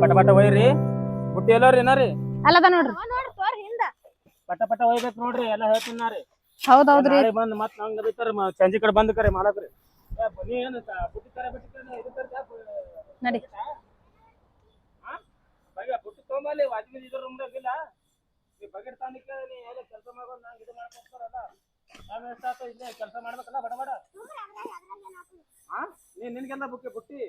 ಪಟ ಪಟ ಒಯ್ರಿ ಬುಟ್ಟಿ ಎಲ್ಲೋರಿ ಏನಾರಿ ಅಲ್ಲದ ನೋಡ್ರಿ ಪಟ ಪಟ ಒಯ್ಬೇಕು ನೋಡ್ರಿ ಎಲ್ಲ ಹೇಳ್ತೀನಾರಿ ಹೌದೌದ್ರಿ ನಾಳೆ ಬಂದ್ ಮತ್ ನಂಗ ಬಿತ್ತಾರ ಸಂಜೆ ಕಡೆ ಬಂದ್ ಕರೆ ಮಾಡಕ್ರಿ ಬನ್ನಿ ಏನು ಬುಟ್ಟಿ ತರ ನಡಿ ಬುಟ್ಟಿ ತೊಗೊಂಬಲ್ಲಿ ವಾಜ್ಮನ್ ಇದ್ರ ರೂಮ್ದಾಗಿಲ್ಲ ನೀ ಬಗೆಟ್ ತಾನಿಕ ನೀ ಎಲ್ಲ ಕೆಲಸ ಮಾಡೋದು ನಂಗೆ ಇದು ಮಾಡ್ಕೊಡ್ತಾರಲ್ಲ ಆಮೇಲೆ ಎಷ್ಟಾತ ಇಲ್ಲೇ ಕೆಲಸ ಮಾಡ್ಬೇಕಲ್ಲ ಬಡ ಬಡ ನಿನ್ಗೆಲ್ಲ ಬುಟ್ಟಿ ಬುಟ್ಟಿ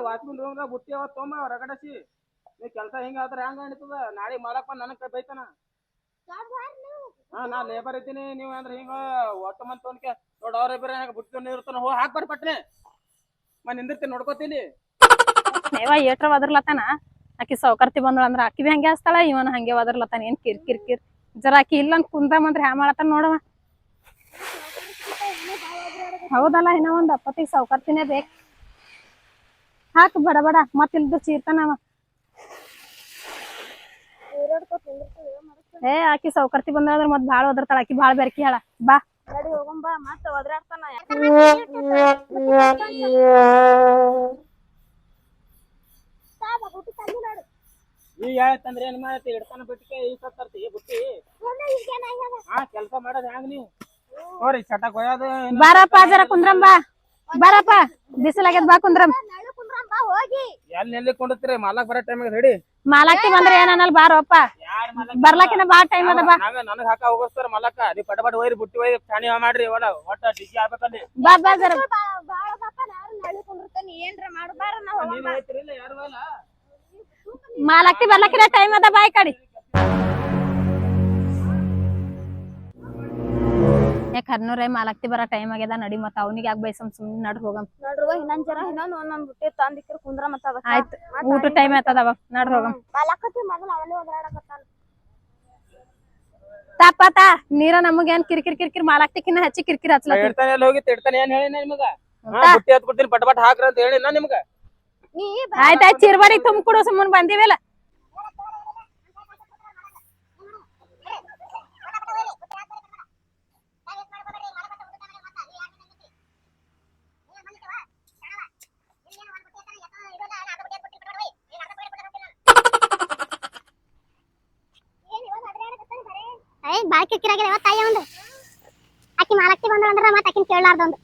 ವಾಚ್ಮನ್ ರೂಮ್ದಾಗ ಬುಟ್ಟಿ ಅವತ್ ತೊಗೊಂಬ ಹೊರಗಡೆಸಿ ನೀ ಕೆಲಸ ಹಿಂಗ ಆದ್ರೆ ಹೆಂಗ ಅನಿಸ್ತದ ನಾಳೆ ಮಾಡಕ್ ಬಂದ್ ನನಗ್ ಬೈತಾನ ನಾ ಲೇಬರ್ ಇದ್ದೀನಿ ನೀವ್ ಅಂದ್ರೆ ಹಿಂಗ ಒಟ್ಟ ಮಂತ್ ತೊನ್ಕೆ ನೋಡ್ ಅವ್ರ ಇಬ್ಬರ ಬುಟ್ಟಿ ಇರ್ತಾನ ಹೋ ಹಾಕ್ಬಾರ ಪಟ್ನೆ ನಿಂದಿರ್ತೀನಿ ನೋಡ್ಕೋತೀನಿ ಏಟ್ರ ಒದರ್ಲತ್ತಾನ ಆಕಿ ಸೌಕರ್ತಿ ಬಂದಳ ಅಂದ್ರ ಆಕಿ ಬಿ ಹಂಗೆ ಹಚ್ತಾಳ ಇವನ್ ಹಂಗೆ ಒದರ್ಲತ್ತಾನ ಏನ್ ಕಿರ್ ಕಿರ್ ಕಿರ್ ಜರ ಆಕಿ ಇಲ್ಲ ಕುಂದ್ರಮಂದ್ರ ಹ್ಯಾ ಮಾಡತ್ತಾನ ನೋಡವ ಹೌದಲ್ಲ ಇನ್ನ ಒಂದ್ ಅಪ್ಪತ್ತಿಗೆ ಸೌಕರ್ತಿನೇ ಬೇಕ್ ಹಾಕ್ ಬಡ ಬಡ ಮತ್ ಇಲ್ದು ಚೀರ್ತಾನವ ಏ ಆಕಿ ಸೌಕರ್ತಿ ಬಂದ್ರ ಮತ್ ಬಾಳ ಒದರ್ತಾಳ ಆಕಿ ಬಾಳ ಬೆರ್ಕಿ ಹೇಳ ಬಾ ಗಾಡಿ ಹೋಗಂಬ ಮತ್ತ ಒದರಾಡ್ತಾನ ಈಗ ಯಾಕಂದ್ರೆ ಏನ್ ಮಾಡತ್ತಿ ಇಡ್ತಾನ ಬಿಟ್ಟಿಗೆ ಈ ಸತ್ತರ್ತಿ ಬುಟ್ಟಿ ಕೆಲಸ ಮಾಡೋದ್ ಹೆಂಗ್ ನೀವು ನೋಡ್ರಿ ಚಟಕ್ ಒಯ್ಯೋದು ಬಾರಪ್ಪ ಜರ ಕುಂದ್ರಂಬ ಬಾರಪ್ಪ ಬಿಸಿಲಾಗ್ಯದ ಬಾ ಕುಂದ್ರಂ ಎಲ್ಲಿ ಕೊಂಡತ್ರಿ ಮಾಲಕ್ ಬರೋ ಟೈಮಿಗೆ ರೆಡಿ ಮಾಲಾಕಿ ಬಂದ್ರ ಏನಲ್ಲ ಬಾರಪ್ಪ ಬರ್ಲಾಕಿನ ಬಾ ಟೈಮ್ ಅದ ಬಾ ನನಗ್ ಹಾಕ ಹೋಗಸ್ತಾರ ಮಲಕ ನೀ ಪಟ ಪಟ ಒಯ್ರಿ ಬುಟ್ಟಿ ಒಯ್ದು ಚಾಣಿ ಮಾಡ್ರಿ ಒಳ ಒಟ್ಟ ಡಿಜಿ ಆಗ್ಬೇಕಲ್ಲಿ ಬಾ ಬಾ ಜರ ಏನ್ರ ಮಾಡ್ಬಾರ ನಾವ್ ನೀನ್ ಹೇಳ್ತಿರಿಲ್ಲ ಯಾರು ಅಲ್ಲ ಮಾಲಾಕಿ ಬರ್ಲಾಕಿನ ಟೈಮ್ ಅದ ಬಾಯ್ ಕಡಿ ಯಾಕ ಹರ್ನೂರೇ ಮಾಲಾಕ್ತಿ ಬರ ಟೈಮ್ ಆಗ್ಯದ ನಡಿ ಮತ್ತ ಅವನಿಗೆ ಯಾಕೆ ಬೈಸಮ್ ಸುಮ್ನೆ ನಡ್ ಹೋಗಮ್ ನೋಡ್ರುವ ಇನ್ನೊಂದ್ ಜರ ಇನ್ನೊಂದ್ ಒಂದೊಂದ್ ಬುಟ್ಟಿ ತಂದಿಕ್ಕಿರ್ ಕುಂದ್ರ ಮತ್ತ ಆಯ್ತು ಊಟ ಟೈಮ್ ಆಯ್ತದ ಅವಾಗ ನಡ್ ಹೋಗಮ್ ಬಾಲಕತ್ತಿ ಮೊದಲ ಅವನೇ ಒದರಾಡಕತ್ತಾನ ತಾಪಾತ ನೀರ ನಮಗೇನ್ ಕಿರಿಕಿರಿ ಕಿರಿಕಿರಿ ಮಾಲಾಕ್ತಿಕಿನ್ನ ಹೆಚ್ಚಿ ಕಿರಿಕಿರಿ ಹಚ್ಲತ್ತಿ ಇಡ್ತಾನೆ ಎಲ್ಲ ಹೋಗಿ ತಿಡ್ತಾನೆ ಏನ್ ಹೇಳಿನ ನಿಮಗ ಬುಟ್ಟಿ ಹತ್ ಕೊಡ್ತೀನಿ ಪಟ ಪಟ ಹಾಕ್ರ ಅಂತ ಹೇಳಿನ ನಿಮ್ಗ ನೀ ಆಯ್ತಾಯ್ತು ಚಿರ್ಬಾಡಿ ತುಂಬಿಕೊಡು ಸುಮ್ಮನ್ ಬಂದಿವಿಲ್ಲ ಬಾಳ ಕಿರಿಕಿರಾಗಿಲ್ಲ ತಾಯಿ ಒಂದು ಆಕಿ ಮಾಲಕ್ತಿ ಬಂದ್ರ ಅಂದ್ರ ಮತ್ತ ಆಕಿನ ಕೇಳಲಾರ್ದೊಂದು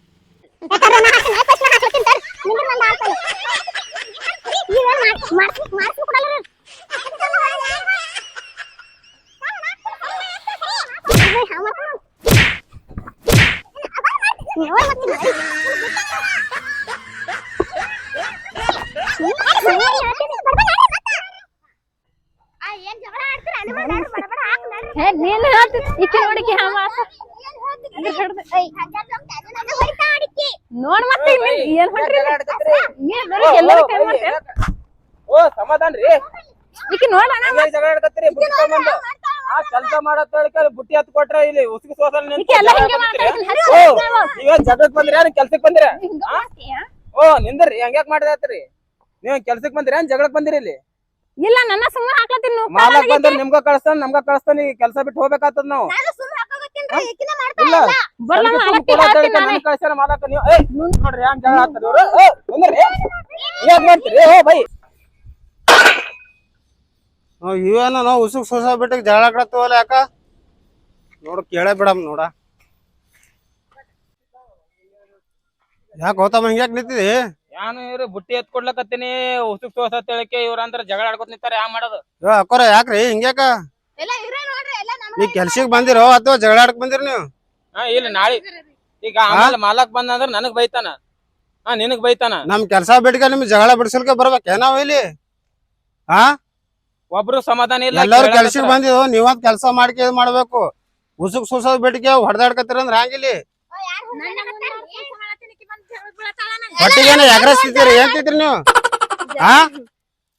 ನೀನ್ ಈಕಿ ನೋಡಿಕಿ ನೋಡ್ ಮತ್ತೆ ಏನ್ ಹೊಂಟ್ರಿ ಎಲ್ಲರೂ ಕೈ ಮಾಡ್ತೇನೆ ಓ ಸಮಾಧಾನ ರೀ ಈಕಿ ನೋಡಣ ಜಗಳ ಆಡಕತ್ತೀರಿ ಬುಟ್ಟಿ ತಗೊಂಬಂದು ಕೆಲಸ ಮಾಡತ್ ಹೇಳಿ ಬುಟ್ಟಿ ಹತ್ ಕೊಟ್ರ ಇಲ್ಲಿ ಉಸುಕು ಸೋಸಲ್ ಈಗ ಜಗಳಕ್ ಬಂದ್ರಿ ಏನ್ ಕೆಲ್ಸಕ್ ಬಂದಿರ ಓ ನಿಂದ್ರಿ ಹಂಗ್ಯಾಕ್ ಮಾಡಿದ್ರಿ ನೀವ್ ಕೆಲ್ಸಕ್ ಬಂದಿರ ಏನ್ ಜಗಳಕ್ ಬಂದಿರಿ ಇಲ್ಲಿ ಇಲ್ಲ ನನ್ನ ಸುಮ್ಮನೆ ಹಾಕ್ಲತ್ತೀನಿ ಮಾಲಕ್ ಬಂದ್ರ ನಿಮ್ಗ ಕಳಿಸ್ತಾನ ನಮ್ಗ ಕಳಿಸ್ತಾನ ಈಗ ಕೆಲ್ಸ ಬಿಟ್ಟು ಹೋಗ್ಬೇಕಾಗ್ತದ ನಾವು ಇಲ್ಲ ಕಳ್ಸ್ಯಾರ ಮಾಲಕ ನೀವು ನೋಡ್ರಿ ಹೆಂಗ್ ಜಗಳ ಆಗ್ತದ ಇವ್ರು ಯಾಕ್ ಮಾಡ್ತೀರಿ ಓ ಬೈ ಇವೇನ ನಾವು ಉಸುಕ್ ಸೊಸ ಬಿಟ್ಟಿಗೆ ಜಗಳ ಆಡತ್ತವಲ್ಲ ಯಾಕ ನೋಡು ಕೇಳೇ ಬಿಡಮ್ ನೋಡ ಯಾಕೆ ಹೋತಮ್ಮ ಹಿಂಗ್ಯಾಕ್ ನಿಂತಿದಿ ನಾನು ಇವ್ರು ಬುಟ್ಟಿ ಎತ್ ಕೊಡ್ಲಕತ್ತೀನಿ ಉಸುಕ್ ಸೋಸ ಹೇಳಕ್ಕೆ ಇವ್ರ ಅಂದ್ರ ಜಗಳ ಆಡ್ಕೊತ ನಿಂತಾರ ಯಾ ಮಾಡೋದು ಅಕ್ಕೋರ ಯಾಕ್ರಿ ಹಿಂಗ್ಯಾಕ ನೀ ಕೆಲ್ಸಕ್ ಬಂದಿರೋ ಅಥವಾ ಜಗಳ ಆಡಕ್ ಬಂದಿರಿ ನೀವು ಇಲ್ಲ ನಾಳೆ ಈಗ ಆಮೇಲೆ ಮಾಲಕ್ ಬಂದಂದ್ರ ನನಗ್ ಬೈತಾನ ನಿನಗ್ ಬೈತಾನ ನಮ್ ಕೆಲ್ಸ ಬಿಟ್ಕ ನಿಮ್ ಜಗಳ ಬಿಡ್ಸಲ್ಕ ಬರ್ಬೇಕ ನಾವ್ ಇಲ್ಲಿ ಒಬ್ರು ಸಮಾಧಾನ ಇಲ್ಲ ಎಲ್ಲಾರು ಕೆಲ್ಸಕ್ ಬಂದಿರೋ ನೀವಂತ ಕೆಲ್ಸ ಮಾಡ್ಕೆ ಮಾಡ್ಬೇಕು ಉಸುಕ್ ಸುಸದ್ ಬಿಟ್ಕೆ ಹೊಡೆದಾಡ್ಕತ್ತೀರ ಅಂದ್ರ ಹ್ಯಾಂಗಿಲ್ಲಿ ಹೊಟ್ಟಿಗೇನ ಎಗರಸ್ತಿದ್ದೀರಿ ಏನ್ ತಿದ್ರಿ ನೀವು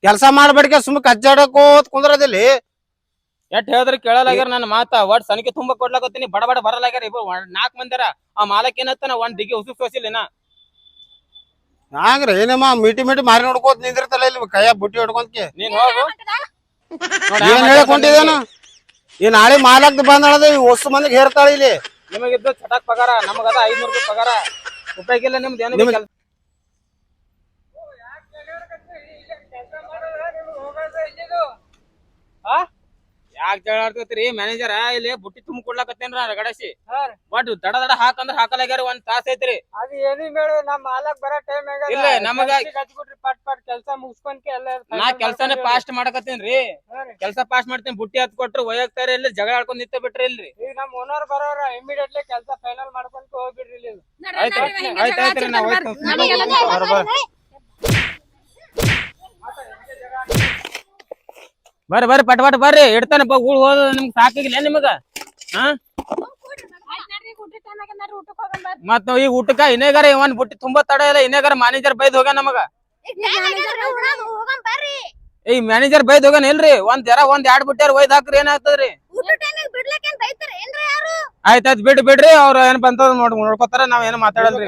ಕೆಲ್ಸ ಮಾಡ್ಬೇಡ್ಕೆ ಸುಮ್ ಕಚ್ಚಾಡಕೋತ್ ಕುಂದ್ರದಿಲ್ಲಿ ಎಟ್ ಹೇಳಿದ್ರೆ ಕೇಳಲಾಗ್ಯಾರ ನನ್ನ ಮಾತಾ ಒಟ್ ಸನಿಕೆ ತುಂಬಾ ಕೊಡ್ಲಾಕತ್ತೀನಿ ಬಡ ಬಡ ಬರಲಾಗ್ಯಾರ ಇಬ್ರು 4 ಮಂದಿರ ಆ ಮಾಲಕ್ ಏನತ್ತನ ಒಂದ್ ದಿಗಿ ಉಸುಕ್ ಸೋಸಿಲ್ಲ ಹಂಗ್ರಿ ಏನಮ್ಮ ಮೀಟಿ ಮಾರಿ ನೋಡ್ಕೋತ ನಿಂದಿರ್ತಲ್ಲ ಇಲ್ಲಿ ಕೈಯ ಬುಟ್ಟಿ ಹೊಡ್ಕೊಂತ ನೀನ್ ಹೋಗು ಏನ್ ಹೇಳಕ್ ಹೊಂಟಿದೇನು ಈ ನಾಳೆ ಮಾಲಕ್ ಬಂದಳದ ಹೊಸ ಮಂದಿಗೆ ಹೇರ್ತಾಳ ಇಲ್ಲಿ ನಿಮಗಿದ್ದು ಚಟಾಕ್ ಪಗಾರ ನಮಗದ 500 ರೂಪಾಯಿ ಪಗಾರ ಉಪಯೋಗಿಲ್ಲ ನಿಮ್ದು ಏನು ಯಾಕೆ ಜಗಳ ಆಡ್ತೈತ್ರಿ ಮ್ಯಾನೇಜರ ಇಲ್ಲಿ ಬುಟ್ಟಿ ತುಂಬ ಕೊಡ್ಲಾಕತ್ತೇನ್ರ ರಗಡಸಿ ಬಟ್ ದಡ ದಡ ಹಾಕಂದ್ರ ಹಾಕಲಾಗ್ಯಾರ ಒಂದ್ ತಾಸ ಐತ್ರಿ ಅದು ಏನಿ ಬೇಡ ನಮ್ಮ ಮಾಲಕ್ ಬರೋ ಟೈಮ್ ಇಲ್ಲ ನಮಗ ಹಚ್ಬಿಟ್ರಿ ಪಟ್ ಪಟ್ ಕೆಲಸ ಮುಗಿಸ್ಕೊಂಡ್ಕೆ ಎಲ್ಲ ನಾ ಕೆಲ್ಸಾನೇ ಫಾಸ್ಟ್ ಮಾಡಕತ್ತೇನ್ರಿ ಕೆಲ್ಸ ಫಾಸ್ಟ್ ಮಾಡ್ತೇನೆ ಬುಟ್ಟಿ ಹತ್ ಕೊಟ್ರು ಒಯ್ಯಕ್ತಾರ ಇಲ್ಲಿ ಜಗಳ ಆಡ್ಕೊಂಡ್ ನಿಂತ ಬಿಟ್ರಿ ಇಲ್ರಿ ಈಗ ನಮ್ಮ ಓನರ್ ಬರೋರ ಇಮಿಡಿಯೇಟ್ಲಿ ಕೆಲಸ ಫೈನಲ್ ಮಾಡ್ಕೊಂತ ಹೋಗ್ಬಿಡ್ರಿ ಇಲ್ಲಿ ಆಯ್ತಾಯ್ತ್ರಿ ನಾ ಹೋಯ್ತು ಬರ್ರಿ ಬರ್ರಿ ಪಟ್ ಪಟ್ ಬರ್ರಿ ಇಡ್ತಾನೆ ಊರ್ ಹೋದ ನಿಮ್ಗೆ ಸಾಕಾಗಿಲ್ಲ ನಿಮಗ ಹಾ ಮತ್ ನಾವ್ ಈಗ ಊಟಕ್ಕ ಇನ್ನೇಗಾರ ಒಂದ್ ಬುಟ್ಟಿ ತುಂಬಾ ತಡ ಇಲ್ಲ ಇನ್ನೇಗಾರ ಮ್ಯಾನೇಜರ್ ಬೈದ್ ಹೋಗ್ಯಾನ ನಮಗ ಈ ಮ್ಯಾನೇಜರ್ ಬೈದ್ ಹೋಗ್ಯಾನ ಇಲ್ರಿ ಒಂದ್ ಎರಡ್ ಬುಟ್ಟಿ ಒಯ್ದ್ ಹಾಕ್ರಿ ಏನಾಗ್ತದ್ರಿ ಆಯ್ತಾಯ್ತು ಬಿಡ್ರಿ ಅವ್ರ ಏನ್ ಬಂತ ನೋಡ್ಕೊತಾರ ನಾವ್ ಏನ್ ಮಾತಾಡಲ್ರಿ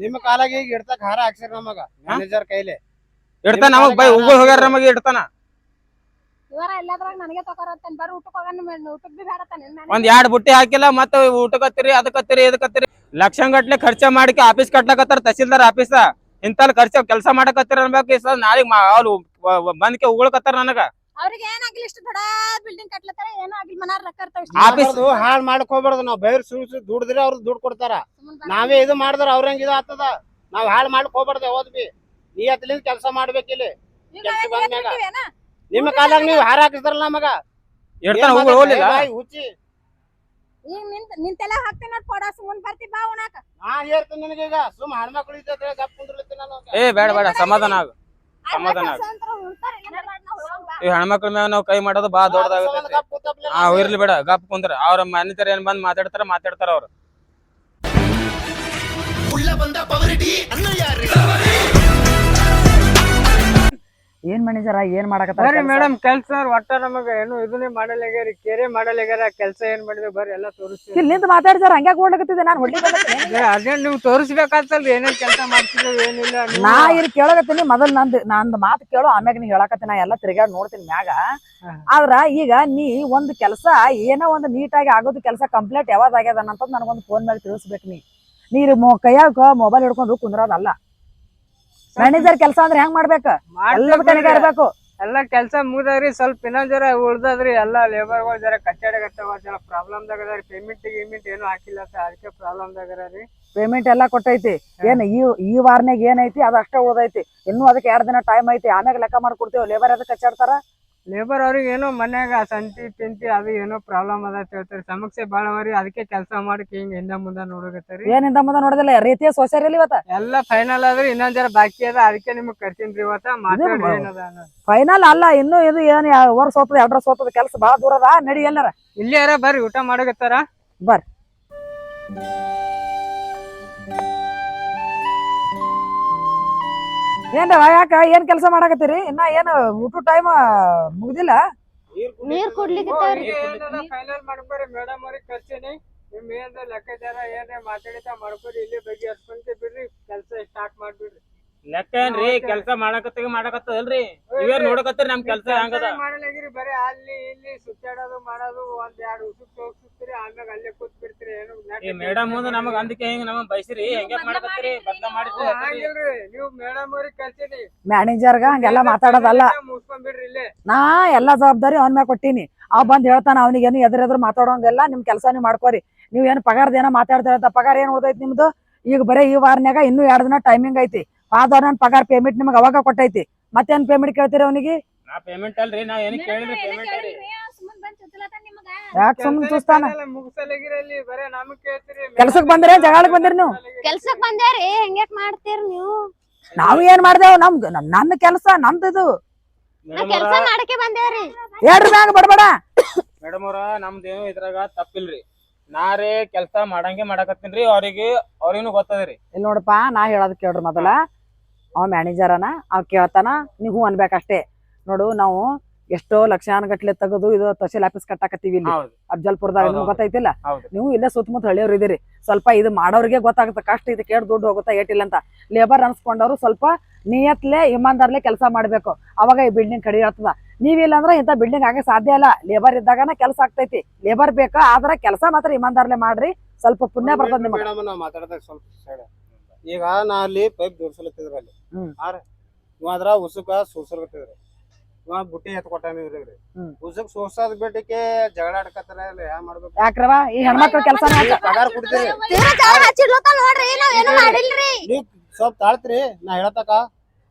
ನಿಮ್ ಕಾಲಾಗ ಈಗ ಇಡ್ತಕ್ ಹಾರ ಹಾಕ್ಸಿರ್ ನಮಗ ಮ್ಯಾನೇಜರ್ ಕೈಲಿ ಇಡ್ತಾನ ನಮಗ್ ಬೈ ಉಗುಳ್ ಹೋಗ್ಯಾರ ನಮಗ ಇಡ್ತಾನ ಇವರ ಎಲ್ಲಾದ್ರಾಗ ನನಗೆ ತಗೋರತ್ತೇನ್ ಬರ್ರಿ ಊಟಕ್ಕೆ ಹೋಗಣ ಊಟಕ್ ಬಿ ಬೇಡತ್ತಾನ ಒಂದ್ ಎರಡ್ ಬುಟ್ಟಿ ಹಾಕಿಲ್ಲ ಮತ್ತ ಊಟಕತ್ತೀರಿ ಅದಕ್ಕತ್ತೀರಿ ಇದಕ್ಕತ್ತೀರಿ ಲಕ್ಷಂಗಟ್ಲೆ ಖರ್ಚ ಮಾಡಿಕೆ ಆಫೀಸ್ ಕಟ್ಲಕತ್ತಾರ ತಹಸೀಲ್ದಾರ್ ಆಫೀಸ ಇಂತಲ್ಲಿ ಖರ್ಚ ಕೆಲಸ ಮಾಡಕತ್ತೀರ ಅನ್ಬೇಕು ನಾಳಿಗ್ ಅವ್ರು ಬಂದ್ಕೆ ಉಗುಳ್ಕತ್ತಾರ ನನಗ ಅವ್ರಿಗೆ ಏನಾಗಿಲ್ಲ ಇಷ್ಟು ದೊಡ್ಡ ಬಿಲ್ಡಿಂಗ್ ಕಟ್ಲತ್ತಾರ ಏನೋ ಆಗಿಲ್ಲ ಮನಾರ್ ರೊಕ್ಕ ಇರ್ತಾವ ಆಫೀಸ್ ಹಾಳ್ ಮಾಡ್ಕೋಬಾರ್ದು ನಾವ್ ಬೈರ್ ಸುಳ್ಸಿ ದುಡ್ದಿರಿ ಅವ್ರ ದುಡ್ಡು ಕೊಡ್ತಾರ ನಾವೇ ಇದು ಮಾಡಿದ್ರ ಅವ್ರಂಗ ಇದು ಆಗ್ತದ ನಾವ್ ಹಾಳ್ ಮಾಡ್ಕೋಬಾರ್ದು ಯಾವದ್ ಬಿ ನೀ ಅತ್ಲಿಂದ ಕೆಲಸ ಮಾಡ್ಬೇಕಿಲ್ಲಿ ಕೆಲ್ಸ ಬಂದ್ಮ್ಯಾಗ ನಿಮ್ಮ ಕಾಲಾಗ ನೀವ್ ಹಾರ ಹಾಕಿಸ್ತಾರಲ್ಲ ನಮಗ ಇಡ್ತಾನ ಉಗುಳ್ ಹೋಗ್ಲಿಲ್ಲ ಹುಚ್ಚಿ ಈಗ ನಿಂತೆಲ್ಲ ಹಾಕ್ತೀನಿ ನೋಡಿ ಕೊಡ ಸುಮ್ಮನ್ ಬರ್ತಿ ಬಾ ಉಣಾಕ ನಾ ಹೇಳ್ತೀನಿ ನಿನಗೆ ಈಗ ಸುಮ್ ಹೆಣ್ಮಕ್ಳು ಇದ್ದ ಗಪ್ ಕುಂದ್ರಲಿತ್ತೀನಿ ನಾನು ಏ ಬೇಡ ಸಮಾಧಾನ ಆಗ ಸಮಾಧಾನ ಆಗ ಈ ಹೆಣ್ಮಕ್ಳ ಮ್ಯಾಗ ನಾವ್ ಕೈ ಮಾಡೋದು ಬಾ ದೊಡ್ಡದಾಗುತ್ತೆ ಗಪ್ ಕೂತಪ್ಲೆ ಇರ್ಲಿ ಬೇಡ ಗಪ್ ಕುಂದ್ರ ಅವ್ರ ಮ್ಯಾನೇಜರ್ ಏನ್ ಬಂದ್ ಮಾತಾಡ್ತಾರ ಅವ್ರು ಏನ್ ಮ್ಯಾನೇಜರ ಏನ್ ಮಾಡಕತ್ತಾರ ಬರ್ರಿ ಮೇಡಮ್ ಕೆಲ್ಸ ಒಟ್ಟ ನಮಗ ಏನು ಇದನ್ನೇ ಮಾಡಲಾಗ್ಯಾರಿ ಕೇರೆ ಮಾಡಲಾಗ್ಯಾರ ಕೆಲ್ಸ ಏನ್ ಮಾಡಿದ್ವಿ ಬರ್ರಿ ಎಲ್ಲಾ ತೋರಿಸ್ತೀವಿ ಇಲ್ಲಿ ನಿಂತ ಮಾತಾಡ್ತಾರ ಹಂಗ್ಯಾಕ್ ಓಡ್ಲಕತ್ತಿದ್ದೆ ನಾನ್ ಹೊಡ್ಲಿ ಅದೇನ್ ನೀವು ತೋರಿಸ್ಬೇಕಾಗ್ತಲ್ರಿ ಏನೇನ್ ಕೆಲ್ಸ ಮಾಡ್ತಿದ್ವಿ ಏನಿಲ್ಲ ನಾ ಇಲ್ಲಿ ಕೇಳಕತ್ತೀನಿ ಮೊದಲ್ ನಂದ್ ಮಾತು ಕೇಳು ಆಮ್ಯಾಗ ನೀ ಹೇಳಕತ್ತೀನಿ ನಾ ಎಲ್ಲಾ ತಿರ್ಗಾಡ್ ನೋಡ್ತೀನಿ ಮ್ಯಾಗ ಆದ್ರ ಈಗ ನೀ ಒಂದ್ ಕೆಲ್ಸ ಏನೋ ಒಂದ್ ನೀಟಾಗಿ ಆಗೋದು ಕೆಲಸ ಕಂಪ್ಲೀಟ್ ಯಾವಾಗ ಆಗ್ಯದ ಅನ್ನಂತ ನನಗೊಂದು ಫೋನ್ ಮೇಲೆ ತಿಳಿಸ್ಬೇಕು ನೀ ಕೈಯಾಗ ಮೊಬೈಲ್ ಹಿಡ್ಕೊಂಡು ಕುಂದ್ರೋದಲ್ಲ ಮ್ಯಾನೇಜರ್ ಕೆಲಸ ಅಂದ್ರೆ ಹೆಂಗ್ ಮಾಡ್ಬೇಕು ಎಲ್ಲ ಕಡೆಗೆ ಇರ್ಬೇಕು ಎಲ್ಲಾ ಕೆಲ್ಸ ಮುಗ್ದಾವ್ರಿ ಸ್ವಲ್ಪ ಇನ್ನೊಂದ್ ಜರ ಉಳ್ದದ್ರಿ ಎಲ್ಲಾ ಲೇಬರ್ಗಳು ಜರ ಕಚ್ಚಾಡಕತ್ತಾವ ಜರ ಪ್ರಾಬ್ಲಮ್ದಾಗ ಅದಾರಿ ಪೇಮೆಂಟ್ ಏನು ಹಾಕಿಲ್ಲ ಅದಕ್ಕೆ ಪ್ರಾಬ್ಲಮ್ದಾಗ ಅದಾರಿ ಪೇಮೆಂಟ್ ಎಲ್ಲಾ ಕೊಟ್ಟೈತಿ ಏನ್ ಈ ವಾರನಾಗ ಏನೈತಿ ಅದ ಅಷ್ಟೇ ಉಳ್ದೈತಿ ಇನ್ನೂ ಅದಕ್ಕೆ 2 ದಿನ ಟೈಮ್ ಐತಿ ಆಮ್ಯಾಗ ಲೆಕ್ಕ ಮಾಡ್ಕೊಡ್ತೇವೆ ಲೇಬರ್ ಅದಕ್ಕೆ ಕಚ್ಚಾಡ್ತಾರ ಲೇಬರ್ ಅವ್ರಿಗೆ ಏನೋ ಮನ್ಯಾಗ ಸಂತಿ ಪಿಂತಿ ಅದು ಏನೋ ಪ್ರಾಬ್ಲಮ್ ಅದ ಅಂತ ಹೇಳ್ತಾರೆ ಸಮಸ್ಯೆ ಬಾಳ ಅವರಿ ಅದಕ್ಕೆ ಕೆಲಸ ಮಾಡಕ್ ಹಿಂಗ ಹಿಂದ ಮುಂದ ನೋಡಕತ್ತಾರಿ ಏನಿಂದ ಮುಂದ ನೋಡಿದಿಲ್ಲ ರೀತಿಯ ಸೋಸ್ಯಾರಿಲ್ಲ ಇವತ್ತ ಎಲ್ಲಾ ಫೈನಲ್ ಆದ್ರಿ ಇನ್ನೊಂದ್ ಜರ ಬಾಕಿ ಅದ ಅದಕ್ಕೆ ನಿಮ್ಗ್ ಕರ್ತೀನ್ರಿ ಇವತ್ತ ಮಾತಾಡಿ ಏನದ ಫೈನಲ್ ಅಲ್ಲ ಇನ್ನು ಇದು ಏನ್ ವರ್ಷ ಹೋಗ್ತದ 2 ವರ್ಷ ಹೋಗ್ತದ ಕೆಲಸ ಬಾಳ ದೂರ ಅದ ನಡಿ ಎಲ್ಲಾರ ಇಲ್ಲಿ ಯಾರ ಬರ್ರಿ ಊಟ ಮಾಡಕತ್ತಾರ ಬರ್ರಿ ಏನ್ರವ ಯಾಕ ಏನ್ ಕೆಲಸ ಮಾಡಕತ್ತೀರಿ ಇನ್ನ ಏನ್ ಊಟ ಟೈಮ್ ಮುಗ್ದಿಲ್ಲ ನೀರ್ ಕುಡ್ಲಿಕ್ಕೆ ಫೈನಲ್ ಮಾಡ್ಕೊರಿ ಮೇಡಮ್ ಅವ್ರಿಗೆ ಕರ್ಸೀನಿ ನಿಮ್ ಏನ್ ಲೆಕ್ಕಾಚಾರ ಏನೇ ಮಾತಾಡಿತ ಮಾಡ್ಕೊರಿ ಇಲ್ಲಿ ಬಗ್ಗೆ ಹಚ್ಕೊಂತ ಬಿಡ್ರಿ ಕೆಲಸ ಸ್ಟಾರ್ಟ್ ಮಾಡ್ಬಿಡ್ರಿ ಲೆಕ್ಕ ಏನ್ರಿ ಕೆಲ್ಸ ಮಾಡಕತ್ತದಲ್ರಿ ಇವ್ರ ನೋಡಕತ್ತೀರಿ ನಮ್ ಕೆಲ್ಸ ಹಂಗದ ಮಾಡಲಾಗಿರಿ ಬರೀ ಅಲ್ಲಿ ಇಲ್ಲಿ ಸುತ್ತಾಡೋದು ಮಾಡೋದು ಒಂದ್ 2 ಉಸುಕ್ ಹೋಗ್ತಿರ್ತೀರಿ ಆಮ್ಯಾಗ ಅಲ್ಲೇ ಕೂತ್ ಬಿಡ್ತೀರಿ ಏನು ಈ ಮೇಡಮ್ ಮುಂದೆ ನಮಗ್ ಅಂದಕ್ಕೆ ಹಿಂಗ ನಮಗ್ ಬೈಸಿರಿ ಹೆಂಗ ಮಾಡಕತ್ತೀರಿ ಬದ್ಲ ಮಾಡಿದ್ರಿ ಆಗಿಲ್ರಿ ನೀವು ಮೇಡಮ್ ಅವ್ರಿಗೆ ಕರ್ಸೀನಿ ಮ್ಯಾನೇಜರ್ಗ ಹಂಗೆಲ್ಲ ಮಾತಾಡೋದಲ್ಲ ಮುಗಿಸ್ಕೊಂಡ್ಬಿಡ್ರಿ ಇಲ್ಲೇ ನಾ ಎಲ್ಲಾ ಜವಾಬ್ದಾರಿ ಅವನ್ ಮ್ಯಾಗ ಕೊಟ್ಟಿನಿ ಅವ್ ಬಂದ್ ಹೇಳ್ತಾನ ಅವನಿಗೇನು ಎದುರೆದ್ರು ಮಾತಾಡೋಂಗೆಲ್ಲ ನಿಮ್ ಕೆಲಸ ನೀವು ಮಾಡ್ಕೋರಿ ನೀವ್ ಏನ್ ಪಗಾರದ ಏನೋ ಮಾತಾಡ್ತಾರ ಪಗಾರ ಏನ್ ಉಳ್ದೈತಿ ನಿಮ್ದು ಈಗ ಬರೀ ಈ ವಾರನ್ಯಾಗ ಇನ್ನೂ 2 ದಿನ ಟೈಮಿಂಗ್ ಐತಿ ನನ್ ಪಗಾರ ಪೇಮೆಂಟ್ ನಿಮ್ಗೆ ಅವಾಗ ಕೊಟ್ಟೈತಿ ಮತ್ತೇನ್ ಪೇಮೆಂಟ್ ಕೇಳ್ತೀರಿ ಅವನಿಗೆ ನಾ ಪೇಮೆಂಟ್ ಅಲ್ರಿ ನಾವ್ ಏನ್ ಕೇಳಿದ್ರಿ ಪೇಮೆಂಟ್ ರೀ ಯಾಕೆ ಸುಮ್ಮನೆ ಚೂಸ್ತಾನ ಮುಗಿಸಲಾಗಿರಲ್ಲಿ ಬರೇ ನಮಗ್ ಕೇಳ್ತೀರಿ ಕೆಲ್ಸಕ್ ಬಂದ್ರೆ ಜಗಳಕ್ ಬಂದಿರಿ ನೀವು ಕೆಲ್ಸಕ್ ಬಂದ್ಯಾರಿ ಹೆಂಗ್ಯಾಕ್ ಮಾಡ್ತೀರಿ ನೀವು ನಾವ್ ಏನ್ ಮಾಡ್ದೇವ್ ನಮ್ದು ನನ್ನ ಕೆಲಸ ನಂದು ಕೆಲ್ಸ ಮಾಡಕ್ಕೆ ಬಂದೇವ್ರಿ ಹೇಳ್ರಿ ಮ್ಯಾಗ ಬಡಬಡ ಮೇಡಮ್ ಅವ್ರ ನಮ್ದೇನು ಇದ್ರಾಗ ತಪ್ಪಿಲ್ರಿ ನಾರೇ ಕೆಲ್ಸ ಮಾಡಂಗೆ ಮಾಡಕತ್ತೀನ್ರಿ ಅವ್ರಿಗೂ ಗೊತ್ತದ್ರಿ ಇಲ್ಲಿ ನೋಡಪ್ಪ ನಾ ಹೇಳೋದ್ ಕೇಳ್ರಿ ಮೊದಲ ಅವ ಮ್ಯಾನೇಜರನ ಅವ್ ಕೇಳ್ತಾನ ನೀವು ಅನ್ಬೇಕಷ್ಟೇ ನೋಡು ನಾವು ಎಷ್ಟೋ ಲಕ್ಷಾನುಗಟ್ಲೆ ತೆಗೆದು ಇದು ತಹಸೀಲ್ ಆಫೀಸ್ ಕಟ್ಟಾಕತ್ತೀವಿ ಇಲ್ಲಿ ಅಫ್ಜಲ್ಪುರದಾಗ ನಿಮ್ಗೆ ಗೊತ್ತೈತಿಲ್ಲ ನೀವು ಇಲ್ಲೇ ಸುತ್ತಮುತ್ತ ಹಳ್ಳಿಯವ್ರು ಇದೀರಿ ಸ್ವಲ್ಪ ಇದು ಮಾಡೋರಿಗೆ ಗೊತ್ತಾಗುತ್ತೆ ಕಷ್ಟ ಇದಕ್ಕೆ ಏಟ್ ದುಡ್ಡು ಹೋಗುತ್ತಾ ಏಟಿಲ್ಲ ಅಂತ ಲೇಬರ್ ಅನ್ಸ್ಕೊಂಡವ್ರು ಸ್ವಲ್ಪ ನಿಯತ್ಲೆ ಇಮಾನ್ದಾರ್ಲೆ ಕೆಲಸ ಮಾಡ್ಬೇಕು ಅವಾಗ ಈ ಬಿಲ್ಡಿಂಗ್ ಕಡಿ ಆಗ್ತದ ನೀವಿಲ್ಲ ಅಂದ್ರೆ ಇಂಥ ಬಿಲ್ಡಿಂಗ್ ಆಗಕ್ಕೆ ಸಾಧ್ಯ ಇಲ್ಲ ಲೇಬರ್ ಇದ್ದಾಗನ ಕೆಲಸ ಆಗ್ತೈತಿ ಲೇಬರ್ ಬೇಕಾ ಆದ್ರೆ ಕೆಲಸ ಮಾತ್ರ ಇಮಾನ್ದಾರ್ಲೆ ಮಾಡ್ರಿ ಸ್ವಲ್ಪ ಪುಣ್ಯ ಬರ್ತದ ನಿಮ್ಗೆ ನಾವ್ ಮಾತಾಡದಾಗ ಸ್ವಲ್ಪ ಸೈಡ್ ಈಗ ನಾ ಅಲ್ಲಿ ಪೈಪ್ ಜೋಡ್ಸಲತ್ತಿದ್ರ ಅಲ್ಲಿ ನೀವು ಅದ್ರ ಉಸುಕ ಸೋಸಲತ್ತಿದ್ರಿ ಬುಟ್ಟಿ ಎತ್ ಕೊಟ್ಟಾನ ಇವ್ರಿಗೆ ಹ್ಮ್. ಉಸಕ್ ಸೋಸದ್ ಬಿಟ್ಟಿಗೆ ಜಗಳ ಆಡ್ಕತ್ತಾರ ಇಲ್ಲ ಯಾ ಮಾಡ್ಬೇಕು ಯಾಕ್ರವ ಈ ಹೆಣ್ಮಕ್ಳು ಕೆಲಸ ಪಗಾರ ಕೊಡ್ತೀರಿ ತೀರಾ ಜಗಳ ಹಚ್ಚಿಡ್ಲತ್ತಾನ ನೋಡ್ರಿ ನಾವ್ ಏನು ಮಾಡಿಲ್ರಿ. ನೀವ್ ಸ್ವಲ್ಪ ತಾಳ್ತ್ರಿ ನಾ ಹೇಳತಕ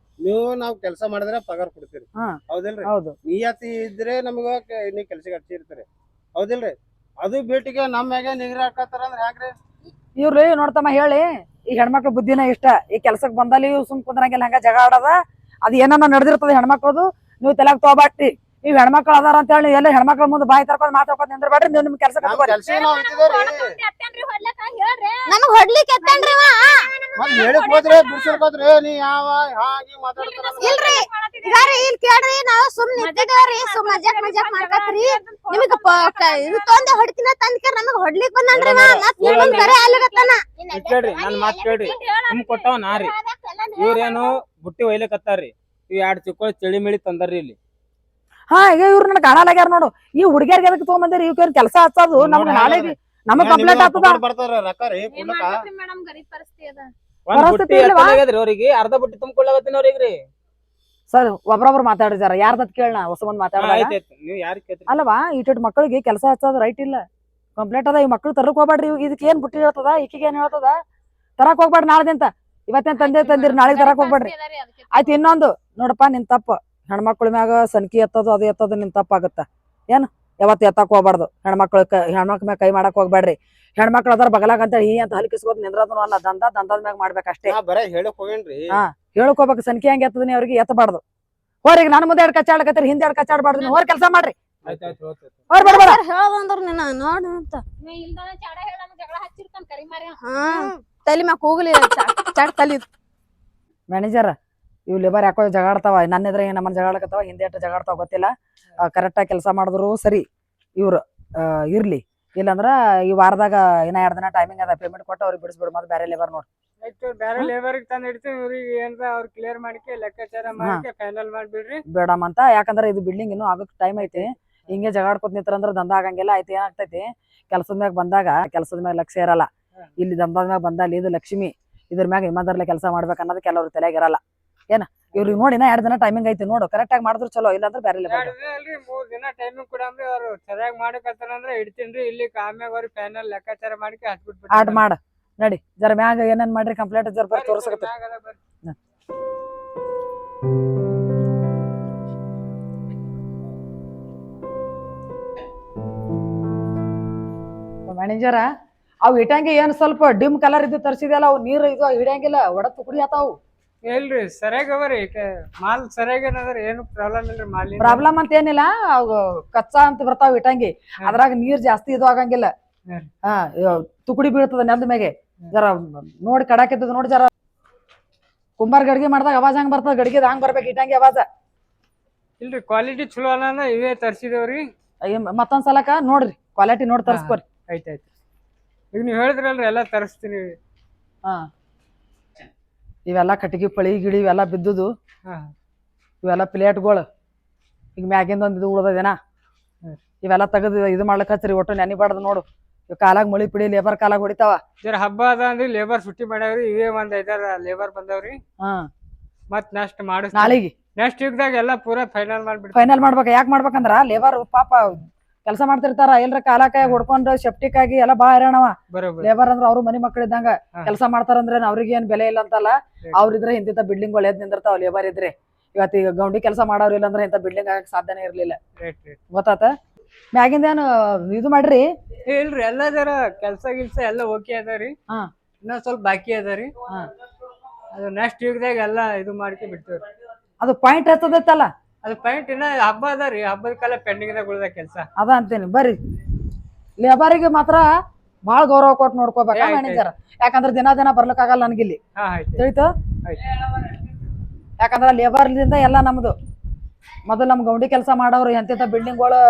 ನಾವ್ ಕೆಲಸ ಮಾಡಿದ್ರೆ ಪಗಾರ ಕೊಡ್ತೀರಿ ಹಾ. ಹೌದಿಲ್ರಿ ಹೌದು ನಿಯತಿ ಇದ್ರೆ ನಮಗ ನೀ ಕೆಲ್ಸಕ್ಕೆ ಹಚ್ಚಿರ್ತೀರಿ ಹೌದಿಲ್ರಿ ಅದು ಬಿಟ್ಟಿಗೆ ನಮ್ ಮ್ಯಾಗೆ ನಿಗ್ರಹ ಹಾಕತ್ತಾರ ಅಂದ್ರ ಹ್ಯಾಂಗ್ರಿ ಇವ್ರು ನೋಡ್ತಮ್ಮ ಹೇಳಿ ಈ ಹೆಣ್ಮಕ್ಳು ಬುದ್ಧಿನ ಇಷ್ಟ ಈ ಕೆಲ್ಸಕ್ ಬಂದಲ್ಲಿ ಇವ್ ಸುಮ್ ಕುಂದ್ರಂಗಿಲ್ಲ ಹಂಗ ಜಗಳ ಆಡೋದ ಅದ್ ಏನನ್ನ ನಡೆದಿರ್ತದ ಹೆಣ್ಮಕ್ಳದು ನೀವು ತಲೆಗ್ ತಗೋಬಾಟ್ರಿ ನೀವ್ ಹೆಣ್ಮಕ್ಳು ಅದಾರ ಅಂತ ಹೇಳಿ ಎಲ್ಲ ಹೆಣ್ಮಕ್ಳ ಮುಂದೆ ಬಾಯಿ ತರ್ಕೊಂಡ್ ಮಾತಾಡ್ಕೊಂಡ್ ನಿಂದ್ರಬೇಡ್ರಿ ನೀವು ನಿಮ್ ಕೆಲ್ಸ ನಮ್ ಕೆಲ್ಸ ನಾವ್ ಇಟ್ಟಿದೇವ್ರಿ ನಮಗ್ ಹೊಡ್ಲಿಕ್ಕೆ ಎತ್ತನ್ರಿ ಅವ. ಮತ್ ಹೇಳಿಕ್ ಹೋದ್ರೆ ಬಿಡ್ಸಿರ್ಕೋದ್ರಿ ನೀ ಯಾವ ಹಾಗೆ ಮಾತಾಡ್ತಾರ ಇಲ್ರಿ ಇದಾರಿ ಇಲ್ಲಿ ಕೇಳ್ರಿ ನಾವ್ ಸುಮ್ ನಿಂತಿದೇವ್ರಿ ಸುಮ್ ಮಜಾಕ್ ಮಾಡ್ಕತ್ರಿ ನಿಮಗ ಇದು ತೊಂದೆ ಹೊಡ್ತಿನ ತಂದ್ಕ ನಮಗ್ ಹೊಡ್ಲಿಕ್ ಬಂದನ್ರಿ ಅವ. ಮತ್ ನಿಮ್ಮನ್ ಕರೆ ಆಗ್ಲಿಕತ್ತಾನ. ಕೇಳ್ರಿ ನನ್ ಮಾತ್ ಕೇಳ್ರಿ ಸುಮ್ ಕೊಟ್ಟವ ನಾರಿ ಇವ್ರೇನು ಬುಟ್ಟಿ ಒಯ್ಲಿಕತ್ತಾರ್ರಿ ಇವ್ 2 ಚಿಕ್ಕೋಳ್ ಚಳಿ ಮಿಳಿ ತಂದಾರ್ರಿ ಇಲ್ಲಿ. ಹಾ ಈಗ ಇವ್ರು ನನ್ ಕಾಣಲಾಗ್ಯಾರ ನೋಡು ಈ ಹುಡುಗಿಯರ್ಗೆ ಎದಕ್ ತಗೊಂಬಂದಿರಿ ಇವ್ರ ಕೆಲಸ ಹಚ್ಚೋದು ನಮ್ಗೆ ನಾಳೆ ನಮಗ್ ಕಂಪ್ಲೇಂಟ್ ಆಗ್ತದ ಬರ್ತಾರ ರೊಕ್ಕ ರೀ ಕೊಡ್ಲಕ ಮೇಡಮ್ ಗರೀಬ್ ಪರಿಸ್ಥಿತಿ ಅದ. ಒಂದ್ ಪರಿಸ್ಥಿತಿ ಬುಟ್ಟಿ ಇಲ್ವಾ? ಎತ್ತಲಾಗ್ಯದ್ರಿ ಅವ್ರಿಗೆ ಅರ್ಧ ಬುಟ್ಟಿ ತುಂಬ್ಕೊಳ್ಳಾಗತ್ತೀನಿ ಅವ್ರಿಗ್ರಿ. ಸರ್ ಒಬ್ರೊಬ್ರು ಮಾತಾಡಿದಾರ ಯಾರ್ದತ್ ಕೇಳಣ ಹೊಸ ಮಂದಿ ಮಾತಾಡಿದಾಗ ಆಯ್ತಾಯ್ತು ನೀವ್ ಯಾರ್ ಕೇಳ್ತೀರಿ ಅಲ್ಲವಾ ಇಟ್ಟು ಮಕ್ಕಳಿಗೆ ಕೆಲಸ ಹಚ್ಚೋದು ರೈಟ್ ಇಲ್ಲ ಕಂಪ್ಲೇಂಟ್ ಅದ ಈ ಮಕ್ಳು ತರಕ್ ಹೋಗ್ಬೇಡ್ರಿ ಇದಕ್ಕೆ ಏನ್ ಬುಟ್ಟಿ ಹೇಳ್ತದ ಈಕಿಗೆ ಏನ್ ಹೇಳ್ತದ ತರಕ್ ಹೋಗ್ಬೇಡ್ರಿ ನಾಳೆದಿಂತ ಇವತ್ತೇನ್ ತಂದಿರಿ ನಾಳೆಗ್ ತರಕ್ ಹೋಗ್ಬೇಡ್ರಿ ಆಯ್ತು ಇನ್ನೊಂದು ನೋಡಪ್ಪ ನಿನ್ ತಪ್ಪ ಹೆಣ್ಮಕ್ಳ ಮ್ಯಾಗ ಸನ್ಕಿ ಎತ್ತದು ಅದು ಎತ್ತದು ನಿನ್ ತಪ್ಪಾಗತ್ತ ಏನ್ ಯಾವತ್ತು ಎತ್ತಕ್ ಹೋಗ್ಬಾರ್ದು ಹೆಣ್ಮಕ್ಳ ಮ್ಯಾಗ ಕೈ ಮಾಡಕ್ ಹೋಗ್ಬೇಡ್ರಿ ಹೆಣ್ಮಕ್ಳು ಅದಾರ ಬಗಲಾಗ ಅಂತ ಈ ಅಂತ ಹಲ್ಕಿಸ್ಕೋದ್ ನಿಂದ್ರದನು ಅಲ್ಲ ದಂಧದ ಮ್ಯಾಗ ಮಾಡ್ಬೇಕಷ್ಟೇ ನಾ ಬರೇ ಹೇಳಕ್ ಹೋಗೇನ್ರಿ ಹೇಳ್ಕೋಬೇಕು ಸಂಖ್ಯೆ ಹೆಂಗ್ ಎತ್ತದನಿ ಅವ್ರಿಗೆ ಎತ್ತಬಾರ್ದು ಹೊರಗೆ ನಾನು ಮುಂದೆ 2 ಕಚ್ಚಾಡ್ಕತ್ತೀರಿ ಹಿಂದೆ 2 ಕಚ್ಚಾಡ್ಬಾರ್ದು ನೀವು ಹೊರ ಕೆಲಸ ಮಾಡ್ರಿ ಆಯ್ತಾಯ್ತು ಹೊರ ಬೇಡ ಹೇಳದಂದ್ರ ನಿನ್ನ ನೋಡು ಅಂತ ಹಾ ತಲಿ ಮ್ಯಾಕ್ ಹೋಗ್ಲಿ ಚಾಟ್ ತಲಿ ಮ್ಯಾನೇಜರ್ ಇವ್ ಲೇಬರ್ ಯಾಕೋ ಜಗಾಡ್ತಾವ ನನ್ನ ಎದ್ರ ನಮ್ಮನ್ನ ಜಗಾಡಕತ್ತಾವ ಹಿಂದೆ ಎಷ್ಟು ಜಗಾಡ್ತಾವ ಗೊತ್ತಿಲ್ಲ ಕರೆಕ್ಟಾಗಿ ಕೆಲಸ ಮಾಡಿದ್ರು ಸರಿ ಇವ್ರು ಇರ್ಲಿ ಇಲ್ಲಾಂದ್ರ ಈ ವಾರದಾಗ ಇನ್ನ 2 ದಿನ ಟೈಮಿಂಗ್ ಅದ ಪೇಮೆಂಟ್ ಕೊಟ್ಟು ಅವ್ರಿಗೆ ಬಿಡಿಸ್ಬಿಡು ಮತ್ತೆ ಬೇರೆ ಲೇಬರ್ ನೋಡಿ ಆಯ್ತು ಬೇರೆ ಲೇಬರ್ ತಂದ್ ಇಡ್ತೀವಿ ಇವ್ರಿಗೆ ಏನ್ರ ಅವ್ರು ಕ್ಲಿಯರ್ ಮಾಡಿಕೆ ಲೆಕ್ಕಾಚಾರ ಮಾಡಿಕೆ ಫೈನಲ್ ಮಾಡ್ಬಿಡ್ರಿ ಬೇಡಮ್ಮ ಅಂತ ಯಾಕಂದ್ರೆ ಇದು ಬಿಲ್ಡಿಂಗ್ ಇನ್ನೂ ಆಗಕ್ ಟೈಮ್ ಐತಿ ಹಿಂಗೆ ಜಗಾಡ್ಕೊತ ನಿಂತ್ರಂದ್ರ ದಂಧ ಆಗಂಗಿಲ್ಲ ಆಯ್ತು ಏನಾಗ್ತೈತಿ ಕೆಲ್ಸದ ಮ್ಯಾಗ ಬಂದಾಗ ಕೆಲ್ಸದ ಮ್ಯಾಗ ಲಕ್ಷ್ಯ ಇರಲ್ಲ ಇಲ್ಲಿ ದಂಧದ ಮ್ಯಾಗ ಬಂದಲ್ಲಿ ಇದು ಲಕ್ಷ್ಮಿ ಇದ್ರ ಮ್ಯಾಗ ಇಮಾನ್ದಾರ್ಲೆ ಕೆಲಸ ಮಾಡ್ಬೇಕು ಅನ್ನೋದು ಕೆಲವ್ರು ತಲೆಯಾಗ ಇರಲ್ಲ ಏನ ಇವ್ರಿಗೆ ನೋಡಿ ಇನ್ನ 2 ದಿನ ಟೈಮಿಂಗ್ ಐತಿ ನೋಡು ಕರೆಕ್ಟ್ ಆಗಿ ಮಾಡಿದ್ರು ಚಲೋ ಇಲ್ಲಾಂದ್ರೆ ಬೇರೆ ಲೇಬರ್ ಅಲ್ರಿ 3 ದಿನ ಟೈಮಿಂಗ್ ಕೊಡಂಬ್ರಿ ಅವ್ರು ಸರಿಯಾಗಿ ಮಾಡಕತ್ತಾರಂದ್ರೆ ಇಡ್ತೀನ್ರಿ ಇಲ್ಲಿ ಆಮ್ಯಾಗ ಅವ್ರಿಗೆ ಫೈನಲ್ ಲೆಕ್ಕಾಚಾರ ಮಾಡಿಕೆ ಹಚ್ಬಿಟ್ಬಿಟ್ಟು ಆಡ್ ಮಾಡ ನಡಿ ಜರ ಮ್ಯಾಗ ಏನೇನ್ ಮಾಡ್ರಿ ಕಂಪ್ಲೇಂಟ್ ಜರ ಬರ್ರಿ ತೋರ್ಸಕತ್ತಿ ಮ್ಯಾನೇಜರ ಅವ್ ಇಟ್ಟಂಗೆ ಏನ್ ಸ್ವಲ್ಪ ಡಿಮ್ ಕಲರ್ ಇದ್ದು ತರ್ಸಿದಲ್ಲ ಅವ್ ನೀರ್ ಇದು ಹಿಡಿಯಂಗಿಲ್ಲ ಒಡ ತುಕಡಿ ಆತಾವು ಇಲ್ರಿ ಸರಿಯಾಗಿ ಅವರಿ ಮಾಲ್ ಸರಿಯಾಗಿ ಏನಂದ್ರೆ ಏನು ಪ್ರಾಬ್ಲಮ್ ಇಲ್ರಿ ಮಾಲಿ ಪ್ರಾಬ್ಲಮ್ ಅಂತ ಏನಿಲ್ಲ ಅವು ಕಚ್ಚಾ ಅಂತ ಬರ್ತಾವ ಇಟ್ಟಂಗಿ ಅದ್ರಾಗ ನೀರ್ ಜಾಸ್ತಿ ಇದು ಆಗಂಗಿಲ್ಲ ಹಾ ತುಕಡಿ ಬೀಳ್ತದ ನೆಲದ ಮ್ಯಾಗೆ ಜರ ನೋಡಿ ಕಡಾಕಿದ್ದದ ನೋಡಿ ಜರ ಕುಂಬಾರ್ ಗಡ್ಗೆ ಮಾಡ್ದಾಗ ಅವಾಜ್ ಹಂಗ್ ಬರ್ತದ ಗಡ್ಗೆದ ಹಂಗ್ ಬರ್ಬೇಕು ಇಟ್ಟಂಗಿ ಅವಾಜ ಇಲ್ರಿ ಕ್ವಾಲಿಟಿ ಚಲೋ ಅಲ್ಲ ಇವೇ ತರ್ಸಿದೇವ್ರಿ ಮತ್ತೊಂದ್ ಸಲಕ ನೋಡ್ರಿ ಕ್ವಾಲಿಟಿ ನೋಡಿ ತರ್ಸ್ಕೊರಿ ಆಯ್ತಾಯ್ತು ಈಗ ನೀವ್ ಹೇಳಿದ್ರಲ್ರಿ ಎಲ್ಲಾ ತರಿಸ್ತೀನಿ ಹಾ ಇವೆಲ್ಲ ಕಟ್ಟಿಗೆ ಪಳಿ ಗಿಳಿ ಇವೆಲ್ಲ ಬಿದ್ದುದು ಇವೆಲ್ಲ ಪ್ಲೇಟ್ಗಳು ಈಗ ಮ್ಯಾಗಿಂದ ಒಂದ್ ಇದು ಉಳ್ದದೇನಾ ಇವೆಲ್ಲ ತೆಗೆದು ಇದು ಮಾಡ್ಲಿಕ್ಕೆ ಹಚ್ರಿ ಒಟ್ಟು ನೆನಿಬಾರ್ದು ನೋಡು ಕಾಲಾಗ ಮಳಿ ಪಿಡಿ ಲೇಬರ್ ಕಾಲಾಗ ಹೊಡಿತಾವ ಜರ ಹಬ್ಬ ಅದ ಅಂದ್ರೆ ಲೇಬರ್ ಸುಟ್ಟಿ ಮಾಡ್ಯಾವ್ರಿ ಇವೇ ಒಂದ್ 5-6 ಲೇಬರ್ ಬಂದವ್ರಿ ಹಾ ಮತ್ ನೆಕ್ಸ್ಟ್ ಮಾಡಿಸ್ ನಾಳೆಗೆ ನೆಕ್ಸ್ಟ್ ವೀಕ್ದಾಗ ಎಲ್ಲ ಪೂರಾ ಫೈನಲ್ ಮಾಡ್ಬಿಡ್ತೀವಿ ಫೈನಲ್ ಮಾಡ್ಬೇಕು ಯಾಕೆ ಮಾಡ್ಬೇಕಂದ್ರ ಲೇಬರ್ ಪಾಪ ಕೆಲಸ ಮಾಡ್ತಿರ್ತಾರ ಎಲ್ರ ಕಾಲಕಾಯಿ ಹೊಡ್ಕೊಂಡು ಸೆಪ್ಟಿಕ್ ಎಲ್ಲ ಬಾಳ ಹೈರಾಣವ ಬರೋಬ್ಬರ ಲೇಬರ್ ಅಂದ್ರ ಅವ್ರು ಮನಿ ಮಕ್ಳಿದ್ದಂಗ ಕೆಲಸ ಮಾಡ್ತಾರಂದ್ರೆ ಅವ್ರಿಗೆ ಏನ್ ಬೆಲೆ ಇಲ್ಲ ಅಂತಲ್ಲ ಅವ್ರಿದ್ರೆ ಇಂತಿಂತ ಬಿಲ್ಡಿಂಗ್ ಎದ್ ನಿಂದಿರ್ತಾವ ಲೇಬರ್ ಇದ್ರೆ ಇವತ್ತು ಈಗ ಗೌಂಡಿ ಕೆಲಸ ಮಾಡೋರು ಇಲ್ಲ ಅಂದ್ರೆ ಇಂತ ಬಿಲ್ಡಿಂಗ್ ಆಗಕ್ ಸಾಧ್ಯನೇ ಇರ್ಲಿಲ್ಲ ಗೊತ್ತಾತ ಮ್ಯಾಗಿಂದ ಏನು ಇದು ಮಾಡ್ರಿ ಇಲ್ರಿ ಎಲ್ಲ ಜರ ಕೆಲ್ಸ ಗಿಲ್ಸ ಎಲ್ಲ ಓಕೆ ಅದಾರಿ ಇನ್ನೊಂದ್ ಸ್ವಲ್ಪ ಬಾಕಿ ಅದಾರಿ ಅದು ನೆಕ್ಸ್ಟ್ ವೀಕ್ದಾಗ ಎಲ್ಲ ಇದು ಮಾಡ್ಕೆ ಬಿಡ್ತೇವ್ರಿ ಅದು ಪಾಯಿಂಟ್ ಹಚ್ಚದೈತಲ್ಲ ಅದು ಪಾಯಿಂಟ್ ಇನ್ನ ಹಬ್ಬ ಅದಾರಿ ಹಬ್ಬದ ಕಾಲ ಪೆಂಡಿಂಗ್ ದಾಗ ಉಳ್ದ ಕೆಲ್ಸ ಅದ ಅಂತೀನಿ ಬರ್ರಿ ಲೇಬರಿಗೆ ಮಾತ್ರ ಬಾಳ ಗೌರವ ಕೊಟ್ಟು ನೋಡ್ಕೋಬೇಕ ಮ್ಯಾನೇಜರ್ ಯಾಕಂದ್ರ ದಿನ ಬರ್ಲಿಕ್ಕಾಗಲ್ಲ ನನ್ಗಿಲ್ಲಿ ತಿಳಿತು ಯಾಕಂದ್ರ ಲೇಬರ್ಲಿಂದ ಎಲ್ಲ ನಮ್ದು ಮೊದಲು ನಮ್ ಗೌಂಡಿ ಕೆಲಸ ಮಾಡೋರು ಎಂತೆಂತ ಬಿಲ್ಡಿಂಗ್ಗಳು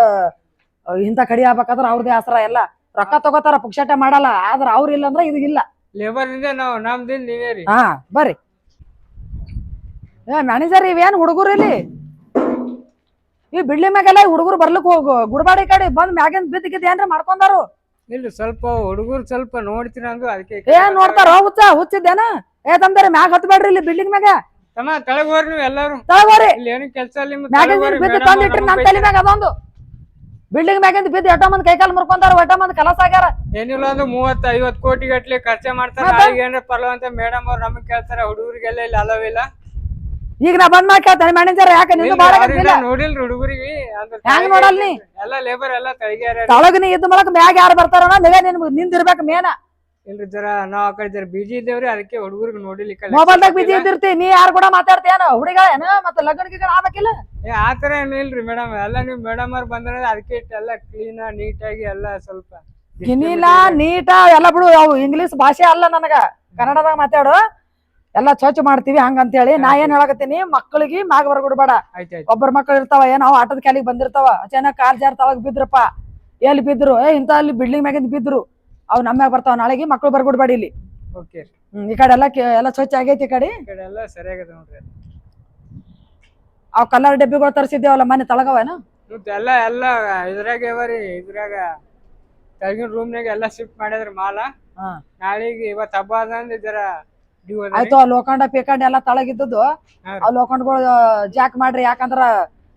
ಇಂತ ಕಡಿ ಆಗ್ಬೇಕಾದ್ರ ಅವ್ರದೇ ಆಸರ ಎಲ್ಲ ರೊಕ್ಕ ತಗೋತಾರ ಪುಕ್ಷಾಟೆ ಮಾಡಲ್ಲ ಆದ್ರ ಅವ್ರ ಇಲ್ಲ ಅಂದ್ರ ಇದು ಇಲ್ಲ ಲೇಬರ್ ಇಂದ ನಾವು ನಮ್ದಿಂದ ನೀವೇ ರೀ ಹಾ ಬರ್ರಿ ಮ್ಯಾನೇಜರ್ ಇವೇನ್ ಹುಡುಗರು ಇಲ್ಲಿ ಈ ಬಿಲ್ಡಿಂಗ್ ಮ್ಯಾಗೆಲ್ಲ ಹುಡುಗರು ಬರ್ಲಿಕ್ ಹೋಗು ಗುಡ್ಬಾಡಿ ಕಡೆ ಬಂದ್ ಮ್ಯಾಗಿಂದ ಬಿದ್ದಿಗಿದ್ ಏನ್ರ ಮಾಡ್ಕೊಂಡಾರು ಇಲ್ಲಿ ಸ್ವಲ್ಪ ಹುಡುಗರು ಸ್ವಲ್ಪ ನೋಡ್ತೀರ ಅಂದ್ರು ಅದಕ್ಕೆ ಏನ್ ನೋಡ್ತಾರ ಹುಚ್ಚಿದ್ದೇನ ತಂದಾರೆ ಮ್ಯಾಗ ಹತ್ಬೇಡ್ರಿ ಇಲ್ಲಿ ಬಿಲ್ಡಿಂಗ್ ಮ್ಯಾಗ ತಮ್ಮ ತಳಗ್ ಹೋರಿ ನೀವು ಎಲ್ಲಾರು ತಗೋರಿ ಇಲ್ಲಿ ಏನು ಕೆಲಸ ಅಲ್ಲಿ ಮ್ಯಾಗಿಂದ ಬಿದ್ದು ತಂದಿಟ್ರಿ ನನ್ ತಲೆ ಮ್ಯಾಗ ಅದೊಂದು ಬಿಲ್ಡಿಂಗ್ ಮ್ಯಾಗಿಂದ ಬಿದ್ದು ಎಷ್ಟೋ ಮಂದಿ ಕೈಕಾಲ್ ಮುರ್ಕೊಂತಾರ ಒಟ್ಟ ಮಂದಿ ಕಲಸ ಆಗ್ಯಾರ. ಏನಿಲ್ಲ ಅಂದ್ರೆ 30-50 ಕೋಟಿ ಗಟ್ಲೆ ಖರ್ಚು ಮಾಡ್ತಾರ. ಮತ್ತೆ? ನಾಳೆಗೆ ಏನ್ರ ಪರ್ವ ಅಂತ ಮೇಡಮ್ ಅವ್ರು ನಮಗ್ ಕೇಳ್ತಾರ, ಹುಡುಗರಿಗೆಲ್ಲ ಇಲ್ಲಿ ಅಲವಿಲ್ಲ. ಈಗ ನಾ ಬಂದ್ ಮಾಡಿ ಕೇಳ್ತಾನೆ ಮ್ಯಾನೇಜರ್ ಯಾಕೆ ನಿಂದು ಬಾಳ ಆಗತ್ತಿಲ್ಲ ನೋಡಿಲ್ರಿ ಹುಡುಗರಿಗೆ ಹೆಂಗ್ ನೋಡಲ್ ನೀ ಎಲ್ಲ ಲೇಬರ್ ಎಲ್ಲ ತೆಗಿಯಾರ. ತಳಗ ನೀ ಇದ್ದ ಮೂಲಕ ಮ್ಯಾಗ ಯಾರು ಬರ್ತಾರ ನೀವೇ ನಿಂದಿರ್ಬೇಕು ಮೇನ. ಇಲ್ರಿ ಜರ ನಾವ್ ಆ ಕಡೆ ಜರ ಬಿಜಿ ಇದ್ದೇವ್ರಿ, ಅದಕ್ಕೆ ಹುಡುಗರಿಗೆ ನೋಡಿಲಿಕ್ಕ ಮೊಬೈಲ್ದಾಗ ಬಿಜಿ ಇದ್ದಿರ್ತಿ, ನೀ ಯಾರು ಕೂಡ ಮಾತಾಡ್ತೀಯನ ಹುಡುಗ ಮತ್ತೆ ಲಗ್ನ ಆಗ್ಬೇಕಿಲ್ಲ. ಆತರ ಏನು ಇಲ್ರಿ ಮೇಡಮ್, ಎಲ್ಲ ನೀವು ಮೇಡಮ್ ಅವ್ರು ಬಂದ್ರ ಅದಕ್ಕೆ ಇಟ್ಟೆಲ್ಲ ಕ್ಲೀನ್ ನೀಟಾಗಿ ಎಲ್ಲ ಸ್ವಲ್ಪ ಕಿನಿಲ್ಲ ನೀಟ ಎಲ್ಲ ಬಿಡು. ಅವು ಇಂಗ್ಲಿಷ್ ಭಾಷೆ ಅಲ್ಲ ನನಗ, ಕನ್ನಡದಾಗ ಮಾತಾಡು. ಎಲ್ಲಾ ಸ್ವಚ್ಛ ಮಾಡ್ತೀವಿ ಹಂಗಂತ ಹೇಳಿ ನಾ ಏನ್ ಹೇಳಕತ್ತೀನಿ, ಮಕ್ಕಳಿಗೆ ಮ್ಯಾಗ ಬರ್ಬಿಡ್ಬೇಡ. ಒಬ್ಬರ ಮಕ್ಕಳು ಇರ್ತಾವ ಏನ್ ಅವ್ ಆಟದ ಕ್ಯಾಲಿಗೆ ಬಂದಿರ್ತಾವ, ಚೆನ್ನಾಗ್ ಕಾಲ್ ಜಾರ್ ತಳಗ್ ಬಿದ್ರಪ್ಪ, ಎಲ್ಲಿ ಬಿದ್ರು ಇಂತ ಅಲ್ಲಿ ಬಿಲ್ಡಿಂಗ್ ಮ್ಯಾಗಿಂದ ಬಿದ್ರು, ಅವ್ ನಮ್ಯಾಗ ಬರ್ತಾವ. ನಾಳೆಗೆ ಮಕ್ಕಳು ಬರ್ಬಿಡ್ಬೇಡಿ ಇಲ್ಲಿ. ಈ ಕಡೆ ಎಲ್ಲ ಸ್ವಚ್ಛ ಆಗೈತಿ. ಈ ಕಡೆ ಎಲ್ಲ ಸರಿಯಾಗದ ನೋಡ್ರಿ. ಅವ್ ಕಲರ್ ಡಬ್ಬಿಗಳು ತರಿಸಿದ್ದೇವಲ್ಲ ಮನೆ ತಳಗವೇನ ಎಲ್ಲ ಎಲ್ಲ ಇದ್ರಾಗ ಅವರಿ, ಇದ್ರಾಗ ತೆಳಗಿನ ರೂಮ್ನಾಗ ಎಲ್ಲ ಶಿಫ್ಟ್ ಮಾಡಿದ್ರಿ ಮಾಲ. ನಾಳೆಗೆ ಇವತ್ ಹಬ್ಬ ಅದಂದ್ರೆ ಜರ ಆಯ್ತು. ಆ ಲೋಖಂಡ ಪೇಕಂಡ್ ಎಲ್ಲಾ ತಳಗಿದ್ದದ್ದು ಆ ಲೋಖಂಡ್ಗಳು ಜಾಕ್ ಮಾಡ್ರಿ, ಯಾಕಂದ್ರ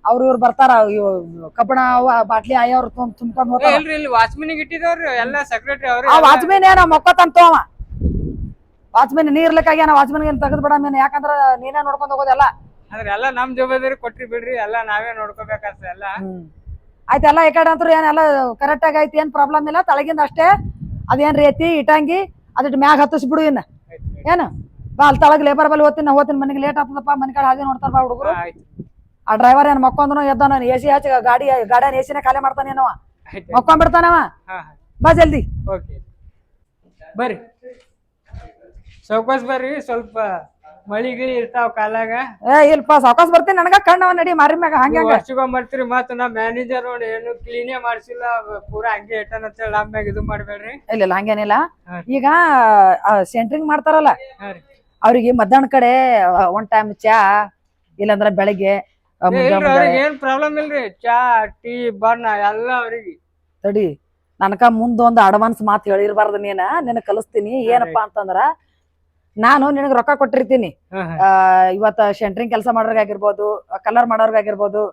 ಅವ್ರ ಇವ್ರು ಬರ್ತಾರ, ಕಬ್ಬಣ ಬಾಟ್ಲಿ ಆಯವ್ರು ತುಂಬ್ಕೊಂಡ್ ಹೋಗ್ತಾರ. ಇಲ್ಲಿ ವಾಚ್ಮನಿಗೆ ಇಟ್ಟಿದವ್ರಿ ಎಲ್ಲ ಸೆಕ್ರೆಟರಿ ಅವ್ರಿ. ಆ ವಾಚ್ಮನ್ ಏನ ಮೊಕ್ಕತಂತ ಅವ ವಾಚ್ಮನ್ ನೀರ್ಲಿಕ್ಕಾಗ್ಯಾನ. ವಾಚ್ಮನ್ ಏನ್ ತೆಗೆದ್ ಬಿಡ ಮೇನ್, ಯಾಕಂದ್ರ ನೀನೇ ನೋಡ್ಕೊಂಡ್ ಹೋಗೋದೆಲ್ಲ. ಆದ್ರೆ ಎಲ್ಲ ನಮ್ ಜವಾಬ್ದಾರಿ ಕೊಟ್ರಿ ಬಿಡ್ರಿ, ಎಲ್ಲ ನಾವೇ ನೋಡ್ಕೋಬೇಕಾಗ್ತದೆ ಎಲ್ಲ. ಆಯ್ತೆಲ್ಲ ಈ ಕಡೆ ಅಂತೂ ಏನೆಲ್ಲ ಕರೆಕ್ಟ್ ಆಗಿ ಐತಿ, ಏನ್ ಪ್ರಾಬ್ಲಮ್ ಇಲ್ಲ. ತಳಗಿಂದ ಅಷ್ಟೇ ಅದೇನ್ ರೇತಿ ಇಟ್ಟಂಗಿ ಅದಿಟ್ಟು ಮ್ಯಾಗ ಹತ್ತಿಸ್ಬಿಡು. ಇನ್ನ ಏನು ಬಾ ಅಲ್ಲಿ ತಳಗ್ ಲೇಬರ್ ಬಲ್ಲಿ ಹೋಗ್ತೀನಿ, ನಾ ಹೋಗ್ತೀನಿ, ಮನೆಗೆ ಲೇಟ್ ಆಗ್ತದಪ್ಪ, ಮನೆ ಕಡೆ ಹಾಗೆ ನೋಡ್ತಾರ ಬಾ ಹುಡುಗರು. ಆ ಡ್ರೈವರ್ ಏನ್ ಮಕ್ಕೊಂದನು ಎದ್ದಾನ, ಎಸಿ ಹಚ್ಚಿ ಗಾಡಿಯ ಎಸಿನ ಖಾಲಿ ಮಾಡ್ತಾನೇನವ, ಮಕ್ಕೊಂಡ್ಬಿಡ್ತಾನವ. ಬಾ ಜಲ್ದಿ ಬರ್ರಿ ಸೌಕಾಸ್ ಬರ್ರಿ, ಸ್ವಲ್ಪ ಮಳಿ ಗಿಳಿ ಇರ್ತಾವ ಕಾಲಾಗ. ಇಲ್ಪ ಸಾವಕಾಸ್ ಬರ್ತೀನಿ, ನನಗ ಕಣ್ಣವ ನಡಿ ಮಾರಿ ಮ್ಯಾಗ ಹಂಗ ಬರ್ತೀರಿ. ಮತ್ತ ನಾ ಮ್ಯಾನೇಜರ್ ನೋಡಿ ಏನು ಕ್ಲೀನೇ ಮಾಡ್ಸಿಲ್ಲ, ಪೂರಾ ಹಂಗೆ ಇಟ್ಟಾನ ಅಂತ ಹೇಳಿ ನಮ್ಯಾಗ ಇದು ಮಾಡ್ಬೇಡ್ರಿ. ಇಲ್ಲ ಹಂಗೇನಿಲ್ಲ. ಈಗ ಸೆಂಟ್ರಿಂಗ್ ಮಾಡ್ತಾರಲ್ಲ ಅವ್ರಿಗೆ ಮಧ್ಯಾಹ್ನ ಕಡೆ ಒನ್ ಟೈಮ್ ಚಾ, ಇಲ್ಲಾಂದ್ರ ಬೆಳಿಗ್ಗೆ ಏನ್ ಪ್ರಾಬ್ಲಮ್ ಇಲ್ರಿ, ಚಾ ಟೀ ಬಣ್ಣ ಎಲ್ಲ ಅವ್ರಿಗೆ. ತಡಿ ನನಕ ಮುಂದೊಂದು ಅಡ್ವಾನ್ಸ್ ಮಾತು ಹೇಳಿರ್ಬಾರ್ದು. ನಿನಗ್ ಕಲಿಸ್ತೀನಿ ಏನಪ್ಪಾ ಅಂತಂದ್ರ, ನಾನು ನಿನಗ್ ರೊಕ್ಕ ಕೊಟ್ಟಿರ್ತೀನಿ. ಇವತ್ತ ಸೆಂಟ್ರಿಂಗ್ ಕೆಲಸ ಮಾಡೋರ್ಗಾಗಿರ್ಬೋದು, ಕಲರ್ ಮಾಡೋರ್ಗಾಗಿರ್ಬೋದು,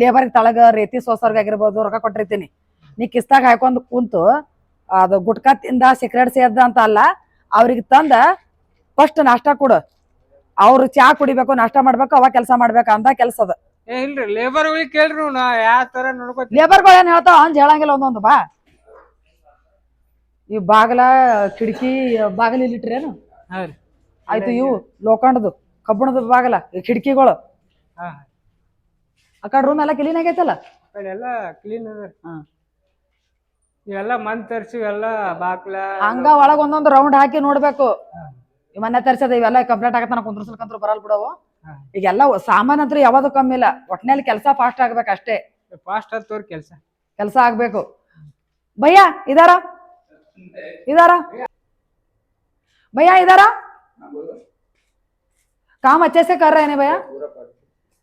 ಲೇಬರ್ ತಳಗ ರೇತಿ ಸೋಸೋರ್ಗಾಗಿರ್ಬೋದು ರೊಕ್ಕ ಕೊಟ್ಟಿರ್ತೀನಿ. ನೀ ಕಿಸ್ತಾಗ ಹಾಕೊಂಡ್ ಕುಂತು ಅದು ಗುಟ್ಕಾ ತಿಂದ ಸಿಗರೇಟ್ ಸೇದ ಅಂತ ಅಲ್ಲ, ಅವ್ರಿಗೆ ತಂದ ಫಸ್ಟ್ ನಾಷ್ಟಾ ಕೊಡು. ಅವ್ರು ಚಾ ಕುಡಿಬೇಕು, ನಾಷ್ಟಾ ಮಾಡ್ಬೇಕು, ಅವಾಗ ಕೆಲಸ ಮಾಡ್ಬೇಕು ಅಂತ ಕೆಲಸ ಅದ. ಇಲ್ರಿ ಲೇಬರ್ ಗಳಿಗೆ ಕೇಳ್ರಿ, ನಾ ಯಾವ ತರ ನೋಡ್ಕೊ. ಲೇಬರ್ಗಳು ಏನ್ ಹೇಳ್ತಾವ ಅಂಜ್ ಹೇಳಂಗಿಲ್ಲ ಒಂದೊಂದು. ಬಾ ಈ ಬಾಗಲ ಕಿಟಕಿ ಬಾಗಲ ಇಲ್ಲಿಟ್ರೇನು ಆಯ್ತು. ಇವು ಲೋಖಂಡದು ಕಬ್ಬಣದ ಬಾಗಲ ಕಿಟಕಿಗಳು, ಆ ಕಡೆ ರೂಮ್ ಎಲ್ಲ ಕ್ಲೀನ್ ಆಗೈತಲ್ಲ, ಎಲ್ಲ ಕ್ಲೀನ್ ಅದ. ಇವೆಲ್ಲ ಮನ್ ತರ್ಸಿ ಎಲ್ಲ ಬಾಕ್ಲ ಹಂಗ ಒಳಗ ಒಂದೊಂದು ರೌಂಡ್ ಹಾಕಿ ನೋಡ್ಬೇಕು. ಮನೆ ತರ್ಸದ ಇವೆಲ್ಲ ಕಂಪ್ಲೀಟ್ ಆಗತ್ತಾನ, ಕುಂದ್ರಸಲ್ಕಂತ್ರ ಬರಲ್ ಬಿಡವು. ಈಗೆಲ್ಲ ಸಾಮಾನ್ ಅಂತೂ ಯಾವ್ದು ಕಮ್ಮಿ ಇಲ್ಲ. ಒಟ್ನಲ್ಲಿ ಕೆಲಸ ಫಾಸ್ಟ್ ಆಗ್ಬೇಕು ಅಷ್ಟೇ. ಫಾಸ್ಟ್ ಹತ್ತೋರ್ ಕೆಲಸ ಆಗ್ಬೇಕು. ಭಯ್ಯ ಇದಾರ भैया इधर आ, काम अच्छे से कर रहे हैं भैया?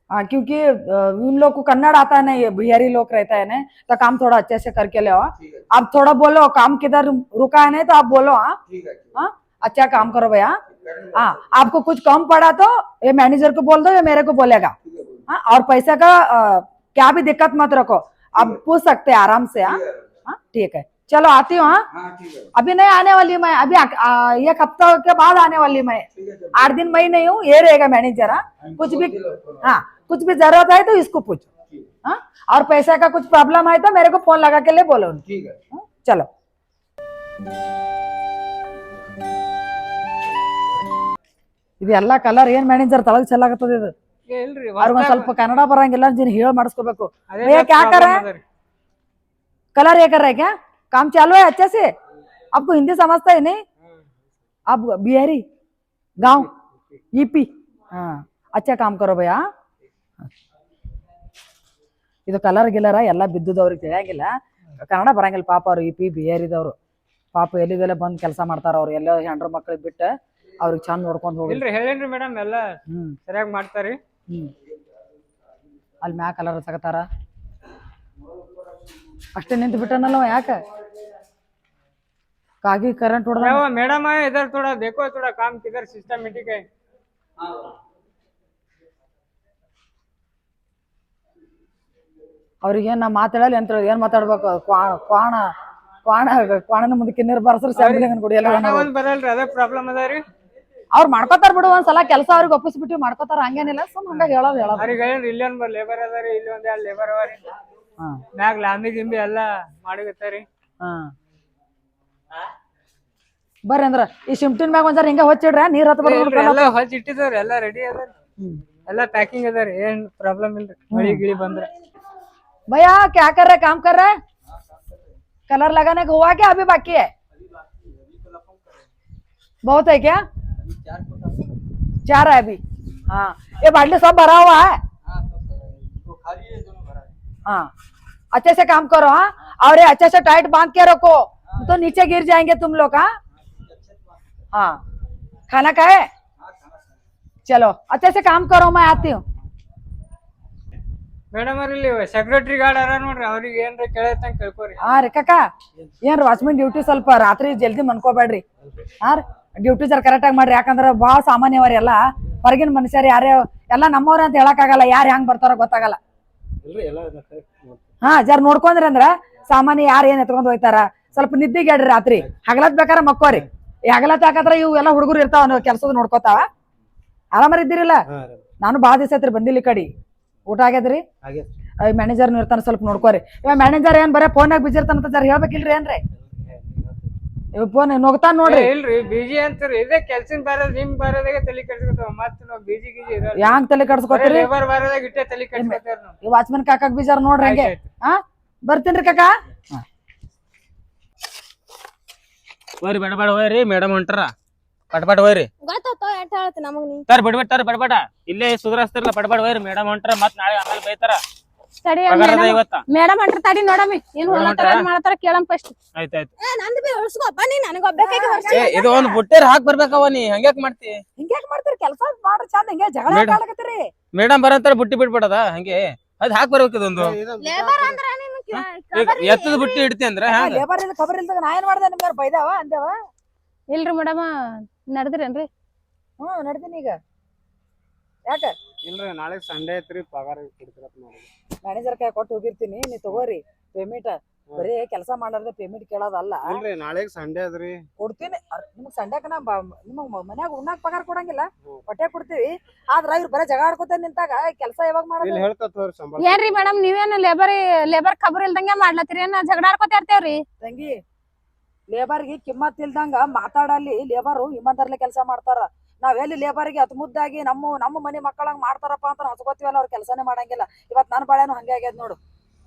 हाँ, क्योंकि उन लोग को कन्नड़ आता है ना, ये बिहारी लोग रहता है ना, तो काम थोड़ा अच्छे से करके ले आओ. आप थोड़ा बोलो काम किधर रुका है नहीं तो आप बोलो. हाँ अच्छा काम करो भैया. हाँ आपको कुछ कम पड़ा तो ये मैनेजर को बोल दो, ये मेरे को बोलेगा. हाँ और पैसा का क्या भी दिक्कत मत रखो, आप पूछ सकते हैं आराम से. हाँ ठीक है, चलो आती हूँ. हाँ अभी नहीं आने वाली मैं, अभी एक हफ्ता के बाद आने वाली मैं. 8 दिन मैं नहीं हूँ, ये रहेगा मैनेजर. हाँ कुछ भी, हाँ कुछ भी जरूरत है तो इसको पूछो. हाँ और पैसा का कुछ प्रॉब्लम है तो मेरे को फोन लगा के ले बोलो. ठीक है चलो. ಇದೆಲ್ಲ ಕಲರ್ ಏನ್ ಮ್ಯಾನೇಜರ್ ತಳಗ್ ಚೆಲ್ಲಾಗತ್ತದ ಇದು. ಅವ್ರಿಗೊಂದ್ ಸ್ವಲ್ಪ ಕನ್ನಡ ಬರಂಗಿಲ್ಲ, ಹೇಳಿ ಮಾಡಿಸ್ಕೋಬೇಕು. क्या कर रहे हैं, कलर ये कर रहे हैं क्या? काम चालू है अच्छे से? आपको हिंदी समझता है नहीं? आप बिहारी गांव ईपी? हाँ अच्छा काम करो भैया. ಇದು ಕಲರ್ ಗಿಲ್ಲರ ಎಲ್ಲ ಬಿದ್ದುದವ್ರಿಗೆ ತಿಳಿಯಂಗಿಲ್ಲ, ಕನ್ನಡ ಬರಂಗಿಲ್ಲ ಪಾಪ. ಅವ್ರು ईपी ಬಿಹಾರಿದವ್ರು ಪಾಪ ಎಲ್ಲಿದೆಲ್ಲ ಬಂದ್ ಕೆಲಸ ಮಾಡ್ತಾರ. ಅವ್ರು ಎಲ್ಲ ಹೆಂಡ್ರ ಮಕ್ಳಿಗೆ ಬಿಟ್ಟು ಅವ್ರಿಗೆ ಚಂದ ನೋಡ್ಕೊಂಡ್ ಹೋಗಿ. ಹೇಳೇನ್ರಿ ಮೇಡಮ್, ಎಲ್ಲ ಸರಿಯಾಗಿ ಮಾಡ್ತಾರಿ. ಅಲ್ಲಿ ಮ್ಯಾ ಕಲರ್ ಹಚ್ಚಕತ್ತಾರ ಅಷ್ಟೇ. ನಿಂತು ಬಿಟ್ಟನಲ್ಲ ಯಾಕ? कागी करंट उड़ मैडम है इधर, थोड़ा देखो, थोड़ा काम किधर सिस्टमेटिक है. ಅವ್ರಿಗೆ ನಾ ಮಾತಾಡಲ್ಲ ಅಂತ ಏನ್ ಮಾತಾಡ್ಬೇಕು ಕ್ವಾಣ ಕ್ವಾಣ ಕ್ವಾಣನ ಮುಂದೆ ಕಿನ್ನೀರ್ ಬರ್ಸ್ರ ಸ್ಯಾಂಬಲಿಂಗ್ ಕುಡಿಯಲ್ಲ ಒಂದ್ ಬರಲ್ರಿ ಅದೇ ಪ್ರಾಬ್ಲಮ್ ಅದಾರಿ. ಅವ್ರು ಮಾಡ್ಕೋತಾರ ಬಿಡು ಒಂದ್ಸಲ ಕೆಲಸ ಅವ್ರಿಗೆ ಒಪ್ಪಿಸ್ಬಿಟ್ಟು ಮಾಡ್ಕೋತಾರ ಹಂಗೇನಿಲ್ಲ ಸುಮ್ ಹಂಗ ಹೇಳೋದು ಅವ್ರಿಗೆ ಹೇಳಿ ಇಲ್ಲಿ ಒಂದ್ ಲೇಬರ್ ಅದಾರಿ ಇಲ್ಲಿ ಒಂದ್ 2 ಲೇಬರ್ ಅವಾರಿ. ಹಾ ಮ್ಯಾಗ ಲಾಂಬಿ ಗಿಂಬಿ ಎಲ್ಲಾ ಮಾಡಿಗತ್ತಾರಿ. ಹಾ ಬರ್ರಿ ಅಂದ್ರ ಈ ಶಿಮ್ಟಿನ್ ಮ್ಯಾಗ ಒಂದ್ಸಲ ಹಿಂಗ ಹೊಚ್ಚಿಡ್ರ ನೀರ್ ಹತ್ತ ಬರ್ಬೇಕು ಎಲ್ಲಾ ಹೊಚ್ಚ ಇಟ್ಟಿದವ್ರಿ ಎಲ್ಲಾ ರೆಡಿ ಅದಾರಿ. ಎಲ್ಲಾ ಪ್ಯಾಕಿಂಗ್ ಅದಾರಿ ಏನ್ ಪ್ರಾಬ್ಲಮ್ ಇಲ್ರಿ. ಮಳಿ ಗಿಳಿ ಬಂದ್ರ भैया क्या कर रहे काम कर रहे कलर लगाने का हुआ क्या अभी बाकी है बहुत है क्या 4 है अभी हाँ ये बाल्टी सब भरा हुआ है हाँ अच्छे से काम करो हाँ और ये अच्छे से टाइट बांध के रखो तो नीचे गिर जाएंगे तुम लोग हाँ खाना खाए चलो अच्छे से काम करो मैं आती हूँ ಮೇಡಮ್ ಅವ್ರ ಇಲ್ಲಿ ಸೆಕ್ರೆಟರಿ ಗಾರ್ಡ್ ಅರ ನೋಡ್ರಿ ಅವ್ರಿಗೆ ಏನ್ರ ಕೇಳೈತಂಗ ಕೇಳ್ಕೊರಿ. ಹಾ ರೀ ಕಾಕ ಏನ್ರಿ ವಾಚ್ಮನ್ ಡ್ಯೂಟಿ ಸ್ವಲ್ಪ ರಾತ್ರಿ ಜಲ್ದಿ ಮನ್ಕೋಬೇಡ್ರಿ ಹಾ ರೀ ಡ್ಯೂಟಿ ಜರ ಕರೆಕ್ಟ್ ಆಗಿ ಮಾಡ್ರಿ ಯಾಕಂದ್ರ ಬಾಳ ಸಾಮಾನ್ಯವ್ರಿ ಎಲ್ಲಾ ಹೊರಗಿನ ಮನುಷ್ಯರು ಯಾರೇ ಎಲ್ಲಾ ನಮ್ಮವ್ರ ಅಂತ ಹೇಳಕ್ ಆಗಲ್ಲ ಯಾರು ಹೆಂಗ್ ಬರ್ತಾರ ಗೊತ್ತಾಗಲ್ಲ ಹಾ ಜರ ನೋಡ್ಕೊಂಡ್ರಿ ಅಂದ್ರ ಸಾಮಾನ್ಯ ಯಾರು ಏನ್ ಎತ್ಕೊಂಡ್ ಹೋಯ್ತಾರ ಸ್ವಲ್ಪ ನಿದ್ದಿಗೇಡ್ರಿ ರಾತ್ರಿ ಹಗಲತ್ ಬೇಕಾರ ಮಕ್ಕೋರಿ ಈ ಹಗಲತ್ ಯಾಕಂದ್ರ ಇವು ಎಲ್ಲಾ ಹುಡುಗರು ಇರ್ತಾವ ಕೆಲ್ಸದ ನೋಡ್ಕೋತಾವ ಆರಾಮರ್ ಇದ್ದೀರಿಲ್ಲ ನಾನು ಬಾಳ ದಿವಸ ಐತ್ರಿ ಬಂದಿಲ್ಲ ಈ ಕಡೆ ಊಟ ಆಗ್ಯದ್ರಿ ಮ್ಯಾನೇಜರ್ ಇರ್ತಾನ ಸ್ವಲ್ಪ ನೋಡ್ಕೋರಿ ಇವಾಗ ಮ್ಯಾನೇಜರ್ ಏನ್ ಬರೇ ಫೋನಾಗ ಬಿಜಿ ಇರ್ತಾನಂತ ಜರ ಹೇಳ್ಬೇಕಿಲ್ರಿ ಏನ್ರಿ ಫೋನ್ ನೋಗ್ತಾನ ನೋಡ್ರಿ ಇಲ್ರಿ ಬಿಜಿ ಅಂತೀರಿ ಇದೇ ಕೆಲ್ಸಿನ ಬಾರದ ನಿಮ್ ಬಾರದಾಗ ತಲೆ ಕೆಡ್ಸ್ಕೊತಾವ ಮತ್ತ ನಾವ್ ಬಿಜಿ ಗಿಜಿ ಇರಲ್ಲ. ಯಾಂಗ್ ತಲೆ ಕಡ್ಸ್ಕೊತೀರಿ ಲೇಬರ್ ಬಾರದಾಗ ಇಟ್ಟೆ ತಲೆ ಕೆಡ್ಸ್ಕೊತಾರ ನಾವು. ಈ ವಾಚ್ಮನ್ ಕಾಕಾಗ್ ಬಿಜಾರ್ ನೋಡ್ರಿ ಹಂಗೆ ಹಾ ಬರ್ತೀನ್ರಿ ಕಾಕಾ ಹೋಯ್ರಿ ಬಡಬಡ ಹೋಯ್ರಿ ಮೇಡಮ್ ಹೊಂಟ್ರ ಪಟ್ಪಟ್ ಹೋಯ್ರಿ ಗೊತ್ತಾತೋ ಎಷ್ಟ್ ಹೇಳ್ತಿ ನಮಗ್ ನೀ ತರ ಬಿಡ್ಬಿಟ್ಟಾರ ಬಡಬಡ ಇಲ್ಲೇ ಸುಧಾರಿಸ್ತಿರ್ಲ ಪಟ್ಪಟ್ ಹೋಯ್ರಿ ಮೇಡಮ್ ಹೊಂಟ್ರ ಮತ್ ನಾಳೆ ಆಮೇಲೆ ಬೈತಾರ ತಡಿ ಪಗಾರದ ಇವತ್ತ ಮೇಡಮ್ ಅಂಟ್ರ ತಡಿ ನೋಡಮ್ಮಿ ಏನ್ ಹೊಲತ್ತಾರ ಏನ್ ಮಾಡ್ತಾರ ಕೇಳಮ್ ಫಸ್ಟ್. ಆಯ್ತಾಯ್ತು ನಂದ್ ಬಿ ಉಳ್ಸ್ಕೊಪ್ಪ ನೀ ನನಗ್ ಒಬ್ಬೇಕಾಗಿ ವರ್ಷ ಇದು ಒಂದ್ ಬುಟ್ಟೇರ್ ಹಾಕ್ ಬರ್ಬೇಕವ ನೀ ಹಂಗ್ಯಾಕ್ ಮಾಡ್ತಿ ಹಿಂಗ್ಯಾಕ್ ಮಾಡ್ತೀರಿ ಕೆಲಸ ಮಾಡ್ರಿ ಚಂದ ಹಿಂಗೆ ಜಗಳ ಆಡಕತ್ತೀರಿ ಮೇಡಮ್ ಬರಂತಾರ ಬುಟ್ಟಿ ಬಿಡ್ಬಿಡದ ಹಂಗೆ ಅದ್ ಹಾಕ್ ಬರ್ಬೇಕು ಇದೊಂದು ಲೇಬರ್ ಅಂದ್ರ ನಿನ್ ಈಗ ಎತ್ತದ ಬುಟ್ಟಿ ಇಡ್ತಿ ಅಂದ್ರ ಹ್ಯಾಂಗ ಲೇಬರ್ ಇಲ್ಲ ಖಬರ್ ಇಲ್ದಾಗ ನಾ ಏನ್ ಮಾಡ್ದೆ ನಿಮ್ಗೆ ಬೈದಾವ ಅಂದೇವ ಇಲ್ರಿ ಮೇಡಮ್ ನಡ್ದ್ರೇನ್ರಿ ನಡ್ದೀನಿ ಈಗ ಯಾಕ ಇಲ್ರಿ ನಾಳೆ ಸಂಡೇ ಐತ್ರಿ ಪಗಾರ ಕೊಡ್ತಿರತ್ ನೋಡಿ ಮ್ಯಾನೇಜರ್ ಕೈ ಕೊಟ್ಟು ಹೋಗಿರ್ತೀನಿ ನೀ ತಗೋರಿ ಪೇಮೆಂಟ್ ಬರೀ ಕೆಲಸ ಮಾಡಾರ್ದೆ ಪೇಮೆಂಟ್ ಕೇಳೋದಲ್ಲ ಇಲ್ರಿ ನಾಳೆಗ್ ಸಂಡೇ ಅದ್ರಿ ಕೊಡ್ತೀನಿ ನಿಮ್ಗ್ ಸಂಡ್ಯಾಕ ನಾ ನಿಮಗ್ ಮನ್ಯಾಗ ಉಣ್ಣಾಕ್ ಪಗಾರ ಕೊಡಂಗಿಲ್ಲ ಹೊಟ್ಟೆ ಕೊಡ್ತೀವಿ ಆದ್ರ ಇವ್ರು ಬರೀ ಜಗಳ ಆಡ್ಕೊತ ನಿಂತಾಗ ಕೆಲಸ ಯಾವಾಗ ಮಾಡೋದು ಇಲ್ಲಿ ಹೇಳ್ತವ್ರಿ ಸಂಬಳ ಏನ್ರಿ ಮೇಡಮ್ ನೀವೇನು ಲೇಬರ್ ಖಬರ್ ಇಲ್ದಂಗೆ ಮಾಡ್ಲತ್ತೀರಿ ಏನ ಜಗಳ ಆಡ್ಕೊತ ಇರ್ತೇವ್ರಿ ತಂಗಿ ಲೇಬರ್ಗೆ ಕಿಮ್ಮತ್ ಇಲ್ದಂಗ ಮಾತಾಡಲ್ಲಿ ಲೇಬರು ಇಮ್ಮಂದರ್ಲೆ ಕೆಲಸ ಮಾಡ್ತಾರ ನಾವೆಲ್ಲಿ ಲೇಬರ್ಗೆ ಅತ್ ಮುದ್ದಾಗಿ ನಮ್ಮ ಮನೆ ಮಕ್ಕಳಂಗ್ ಮಾಡ್ತಾರಪ್ಪ ಅಂತ ಹಚ್ಕೋತೀವಲ್ಲ ಅವ್ರ ಕೆಲಸನೇ ಮಾಡಂಗಿಲ್ಲ ಇವತ್ ನನ್ನ ಬಾಳೆನು ಹಂಗೆ ಆಗ್ಯದ ನೋಡು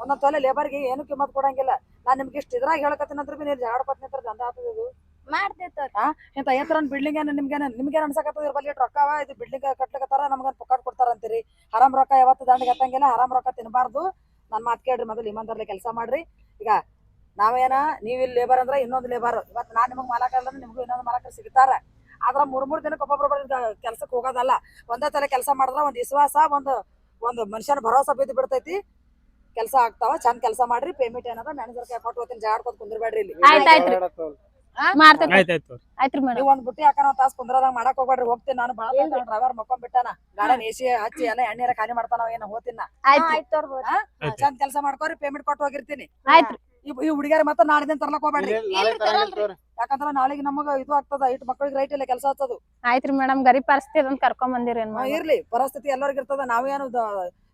ಒಂದೊಂದ್ ತೊಲೆ ಲೇಬರ್ಗೆ ಏನು ಕಿಮ್ಮತ್ ಕೊಡಂಗಿಲ್ಲ ನಾನ್ ನಿಮ್ಗೆ ಇಷ್ಟ ಇದ್ರಾಗ ಹೇಳ್ಕತ್ತೀನಂದ್ರ ಬಿ ನೀವು ಜಾಡ್ಕೊತ್ ನಿಂತ್ರ ದಂಧ ಆಗ್ತದ ಮಾಡ್ತೇವ್ರಿ ಇಂತ ಎತ್ತರನ್ ಬಿಲ್ಡಿಂಗ್ ಏನ್ ನಿಮ್ಗೇನ್ ಅನ್ಸಕತ್ತದ ಇವ್ರ ಬಲ್ಲಿ ರೊಕ್ಕವ ಇದು ಬಿಲ್ಡಿಂಗ್ ಕಟ್ಲಕತ್ತಾರ ನಮ್ಗನ್ ಪೊಕಾಟ್ ಕೊಡ್ತಾರ ಅಂತೀರಿ ಹರಾಮ್ ರೊಕ್ಕ ಯಾವತ್ತು ದಂಡ ಗತ್ತಂಗಿಲ್ಲ ಹರಾಮ್ ರೊಕ್ಕ ತಿನ್ಬಾರ್ದು ನನ್ ಮಾತ್ ಕೇಳ್ರಿ ಮೊದಲು ಇಮಾನ್ದಾರ್ಲೆ ಕೆಲಸ ಮಾಡ್ರಿ ಈಗ ನಾವೇನ ನೀವ್ ಇಲ್ಲಿ ಲೇಬರ್ ಅಂದ್ರ ಇನ್ನೊಂದು ಲೇಬರ್ ಇವತ್ತು ನಾನ್ ನಿಮಗ್ ಮಾಲಕ ಅಲ್ಲ ನಿಮ್ಗೂ ಇನ್ನೊಂದು ಮಾಲಕರು ಸಿಗ್ತಾರ ಆದ್ರ 3 ದಿನಕ್ಕೆ ಒಬ್ಬೊಬ್ರು ಕೆಲ್ಸಕ್ಕೆ ಹೋಗೋದಲ್ಲ ಒಂದೇ ತರ ಕೆಲಸ ಮಾಡಿದ್ರ ಒಂದ್ ವಿಶ್ವಾಸ ಒಂದು ಮನುಷ್ಯನ ಭರೋಸಾ ಬಿದ್ದು ಬಿಡ್ತೈತಿ ಕೆಲಸ ಆಗ್ತಾವ ಚಂದ ಕೆಲಸ ಮಾಡ್ರಿ ಪೇಮೆಂಟ್ ಏನದ ಮ್ಯಾನೇಜರ್ ಕೈ ಕೊಟ್ಟು ಹೋಗ್ತೀನಿ ಜಾಡ್ಕೊತ್ ಕುಂದ್ರಬೇಡ್ರಿ ಇಲ್ಲಿ ಆಯ್ತಾಯ್ತ್ರಿ ಮಾಡ್ತೇನೆ ಆಯ್ತಾಯ್ತು ಆಯ್ತ್ರಿ ಮೇಡಮ್ ನೀವ್ ಒಂದ್ ಬುಟ್ಟಿ ಹಾಕೋಣ ತಾಸ್ ಕುಂದ್ರದಾಗ ಮಾಡಕ್ ಹೋಗ್ಬೇಡ್ರಿ ಹೋಗ್ತೀನಿ ನಾನು ಬಾಳ ಡ್ರೈವರ್ ಮಕ್ಕೊಂಡ್ ಬಿಟ್ಟಾನ ಗಾರ್ಡನ್ ಎಸಿ ಹಚ್ಚಿ ಎಲ್ಲ ಎಣ್ಣೆರ ಖಾಲಿ ಮಾಡ್ತಾನ ಏನ ಹೋತಿನ ಆಯ್ತ್ರಿ ಆಯ್ತು ತೋರ್ಬೋದು ಚಂದ ಕೆಲಸ ಮಾಡ್ಕೋರಿ ಪೇಮೆಂಟ್ ಕೊಟ್ಟು ಹೋಗಿರ್ತೀನಿ ಆಯ್ತ್ರಿ ಈ ಹುಡುಗಿಯರ್ ಮತ್ತೆ ನಾಳೆ ದಿನ ತರ್ಲಕ್ ಹೋಗ್ಬೇಡ್ರಿ ನಾಳೆ ತಗೊಂಡ್ರಿ ಯಾಕಂದ್ರ ನಾಳೆಗೆ ನಮಗ ಇದು ಆಗ್ತದ ಇಟ್ ಮಕ್ಕಳಿಗೆ ರೈಟ್ ಇಲ್ಲ ಕೆಲಸ ಹಚ್ಚೋದು ಆಯ್ತ್ರಿ ಮೇಡಮ್ ಗರೀಬ್ ಪರಿಸ್ಥಿತಿ ಅಂತ ಕರ್ಕೊಂಡ್ ಬಂದಿರಿ ಏನ್ ಇರ್ಲಿ ಪರಿಸ್ಥಿತಿ ಎಲ್ಲರಿಗೂ ಇರ್ತದ ನಾವೇನು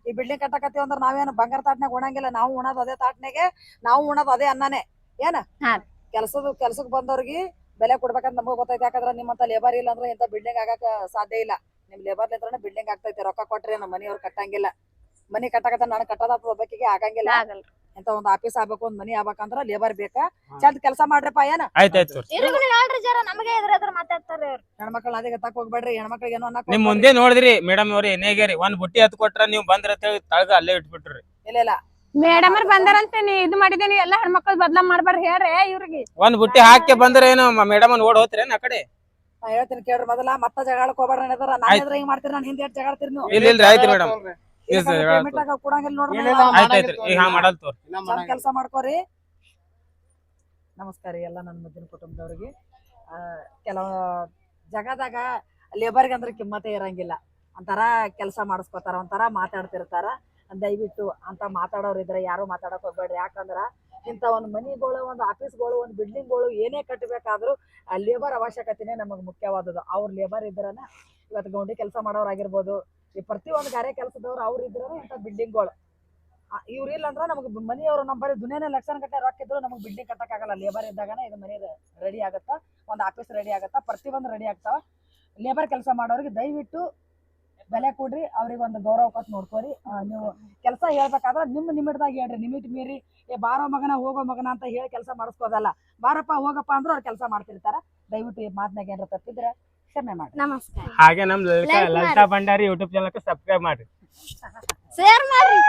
ಈ ಬಿಲ್ಡಿಂಗ್ ಕಟ್ಟಕತ್ತೀವಿ ಅಂದ್ರ ನಾವೇನು ಬಂಗಾರ ತಾಟ್ನಾಗ ಉಣಂಗಿಲ್ಲ ನಾವು ಉಣೋದು ಅದೇ ತಾಟ್ನಾಗೆ ನಾವು ಉಣೋದು ಅದೇ ಅನ್ನನೇ ಏನ ಹಾ. ಕೆಲ್ಸಕ್ ಬಂದವ್ರಿಗೆ ಬೆಲೆ ಕೊಡ್ಬೇಕಂತ ನಮಗ್ ಗೊತ್ತೈತಿ ಯಾಕಂದ್ರ ನಿಮ್ಮಂತ ಲೇಬರ್ ಇಲ್ಲ ಅಂದ್ರೆ ಇಂತ ಬಿಲ್ಡಿಂಗ್ ಆಗಕ್ ಸಾಧ್ಯ ಇಲ್ಲ ನಿಮ್ ಲೇಬರ್ ಇದ್ರನೆ ಬಿಲ್ಡಿಂಗ್ ಆಗ್ತೈತಿ ರೊಕ್ಕ ಕೊಟ್ರೆ ನಮ್ಮ ಮನಿಯವ್ರು ಕಟ್ಟಂಗಿಲ್ಲ ಮನಿ ಕಟ್ಟಕತ್ತ ನಾನು ಕಟ್ಟೋದಾಗ್ತದ ಒಬ್ಬಕಿಗೆ ಆಗಂಗಿಲ್ಲ ಆಗಲ್ಲ ಇಂತ ಒಂದ್ ಆಫೀಸ್ ಆಗ್ಬೇಕು ಒಂದ್ ಮನಿ ಆಗ್ಬೇಕಂದ್ರ ಲೇಬರ್ ಬೇಕಾ ಚಂದ ಕೆಲಸ ಮಾಡ್ರಪ್ಪ ಏನ ಆಯ್ತಾಯ್ತು ಇರ್ಲಿ ಹೇಳ್ರಿ ಜರ ನಮಗೆ ಎದುರು ಮಾತಾಡ್ತಾರ ಅವ್ರು ಹೆಣ್ಮಕ್ಳು ಅದೇ ತಕ್ಕ ಹೋಗ್ಬೇಡ್ರಿ ಹೆಣ್ಮಕ್ಳಿಗೆ ಏನೋ ಅನ್ನಕ್ ನಿಮ್ ಮುಂದೆ ನೋಡಿದ್ರಿ ಮೇಡಮ್ ಅವ್ರಿ ಏನೇಗ್ಯಾರಿ ಒಂದ್ ಬುಟ್ಟಿ ಹತ್ ಕೊಟ್ರ ನೀವ್ ಬಂದ್ರ ತಳಗ ಅಲ್ಲೇ ಇಟ್ಬಿಟ್ರಿ ಇಲ್ಲ ಮೇಡಮ್ ಅವ್ರ ಬಂದಾರಂತ ನೀ ಇದು ಮಾಡಿದೆ ನೀವ್ ಎಲ್ಲಾ ಹೆಣ್ಮಕ್ಳು ಬದ್ಲಾ ಮಾಡ್ಬಾರ್ರಿ ಹೇಳ್ರಿ ಇವ್ರಿಗೆ ಒಂದ್ ಬುಟ್ಟಿ ಹಾಕಿ ಬಂದ್ರ ಏನು ಮೇಡಮ್ ಓಡ್ ಹೋತ್ರೇನ್ ಆ ಕಡೆ ನಾ ಹೇಳ್ತೀನಿ ಕೇಳ್ರಿ ಮೊದಲ ಮತ್ತ ಜಗಳಕ್ ಹೋಗ್ಬೇಡ್ರಿ ಅನ್ನೋದ್ರ ನಾನು ಎದ್ರ ಹಿಂಗ್ ಮಾಡ್ತೀರಿ ನಾನು ಹಿಂದೆ ಜಗಾಡ್ತೀರಿ ನೀವು ಇಲ್ರಿ ಆಯ್ತು ಮೇಡಮ್ ಪೇಮೆಂಟ್ ಆಗ ಕೊಡಂಗಿಲ್ಲ ನೋಡ್ರಿ ಆಯ್ತಾಯ್ತ್ರಿ ಈಗ ಹಾ ಮಾಡಲ್ ತೋರ್ ಚಂದ ಕೆಲಸ ಮಾಡ್ಕೋರಿ ನಮಸ್ಕಾರ ಎಲ್ಲ ನನ್ನ ಮುದ್ದಿನ ಕುಟುಂಬದವ್ರಿಗೆ ಕೆಲವು ಜಗದಾಗ ಲೇಬರ್ಗೆ ಅಂದ್ರೆ ಕಿಮ್ಮತ್ತೇ ಇರಂಗಿಲ್ಲ ಒಂಥರ ಕೆಲಸ ಮಾಡಿಸ್ಕೊತಾರ ಒಂಥರ ಮಾತಾಡ್ತಿರ್ತಾರ ದಯವಿಟ್ಟು ಅಂತ ಮಾತಾಡೋರು ಇದ್ರೆ ಯಾರು ಮಾತಾಡಕ್ ಹೋಗ್ಬೇಡ್ರಿ. ಯಾಕಂದ್ರ ಇಂಥ ಒಂದು ಮನಿಗಳು, ಒಂದು ಆಫೀಸ್ಗಳು, ಒಂದು ಬಿಲ್ಡಿಂಗ್ಗಳು ಏನೇ ಕಟ್ಟಬೇಕಾದ್ರೂ ಆ ಲೇಬರ್ ಅವಶ್ಯಕತೆನೇ ನಮಗೆ ಮುಖ್ಯವಾದದ್ದು. ಅವ್ರ ಲೇಬರ್ ಇದ್ರನ ಇವತ್ತು ಗೌಂಡಿ ಕೆಲಸ ಮಾಡೋರಾಗಿರ್ಬೋದು, ಈ ಪ್ರತಿಯೊಂದು ಗಾರೆ ಕೆಲಸದವ್ರು ಅವ್ರು ಇದ್ರನ ಇಂಥ ಬಿಲ್ಡಿಂಗ್ಗಳು. ಇವ್ರು ಇಲ್ಲ ಅಂದ್ರೆ ನಮಗೆ ಮನೆಯವರು ನಮ್ಮ ಬರೀ ದುನಿಯಾನೇ ಲಕ್ಷಣ ಗಟ್ಟಲೆ ರೊಕ್ಕ ಇದ್ರು ನಮಗೆ ಬಿಲ್ಡಿಂಗ್ ಕಟ್ಟಕ್ಕಾಗಲ್ಲ. ಲೇಬರ್ ಇದ್ದಾಗನ ಇದು ಮನೆ ರೆಡಿ ಆಗತ್ತಾ, ಒಂದು ಆಫೀಸ್ ರೆಡಿ ಆಗತ್ತಾ, ಪ್ರತಿಯೊಂದು ರೆಡಿ ಆಗ್ತಾವ. ಲೇಬರ್ ಕೆಲಸ ಮಾಡೋರಿಗೆ ದಯವಿಟ್ಟು ಬೆಲೆ ಕೊಡ್ರಿ, ಅವ್ರಿಗೆ ಒಂದು ಗೌರವ ಕೊಟ್ಟು ನೋಡ್ಕೋರಿ. ನೀವು ಕೆಲಸ ಹೇಳ್ಬೇಕಾದ್ರೆ ನಿಮಿಟ್ದಾಗ ಹೇಳ್ರಿ. ನಿಮಿಟ್ ಮೀರಿ ಬಾರೋ ಮಗನ ಹೋಗೋ ಮಗನ ಅಂತ ಹೇಳಿ ಕೆಲಸ ಮಾಡಿಸ್ಕೋದಲ್ಲ. ಬಾರಪ್ಪ ಹೋಗಪ್ಪ ಅಂದ್ರೆ ಅವ್ರು ಕೆಲಸ ಮಾಡ್ತಿರ್ತಾರ. ದಯವಿಟ್ಟು ಈ ಮಾತನಾಗ ಏನಾರ ತಪ್ಪಿದ್ರೆ ಕ್ಷಮೆ ಮಾಡಿ. ನಮಸ್ಕಾರ. ಹಾಗೆ ನಮ್ Like Lalitha Bhandari YouTube channel subscribe ಮಾಡ್ರಿ, ಶೇರ್ ಮಾಡ್ರಿ.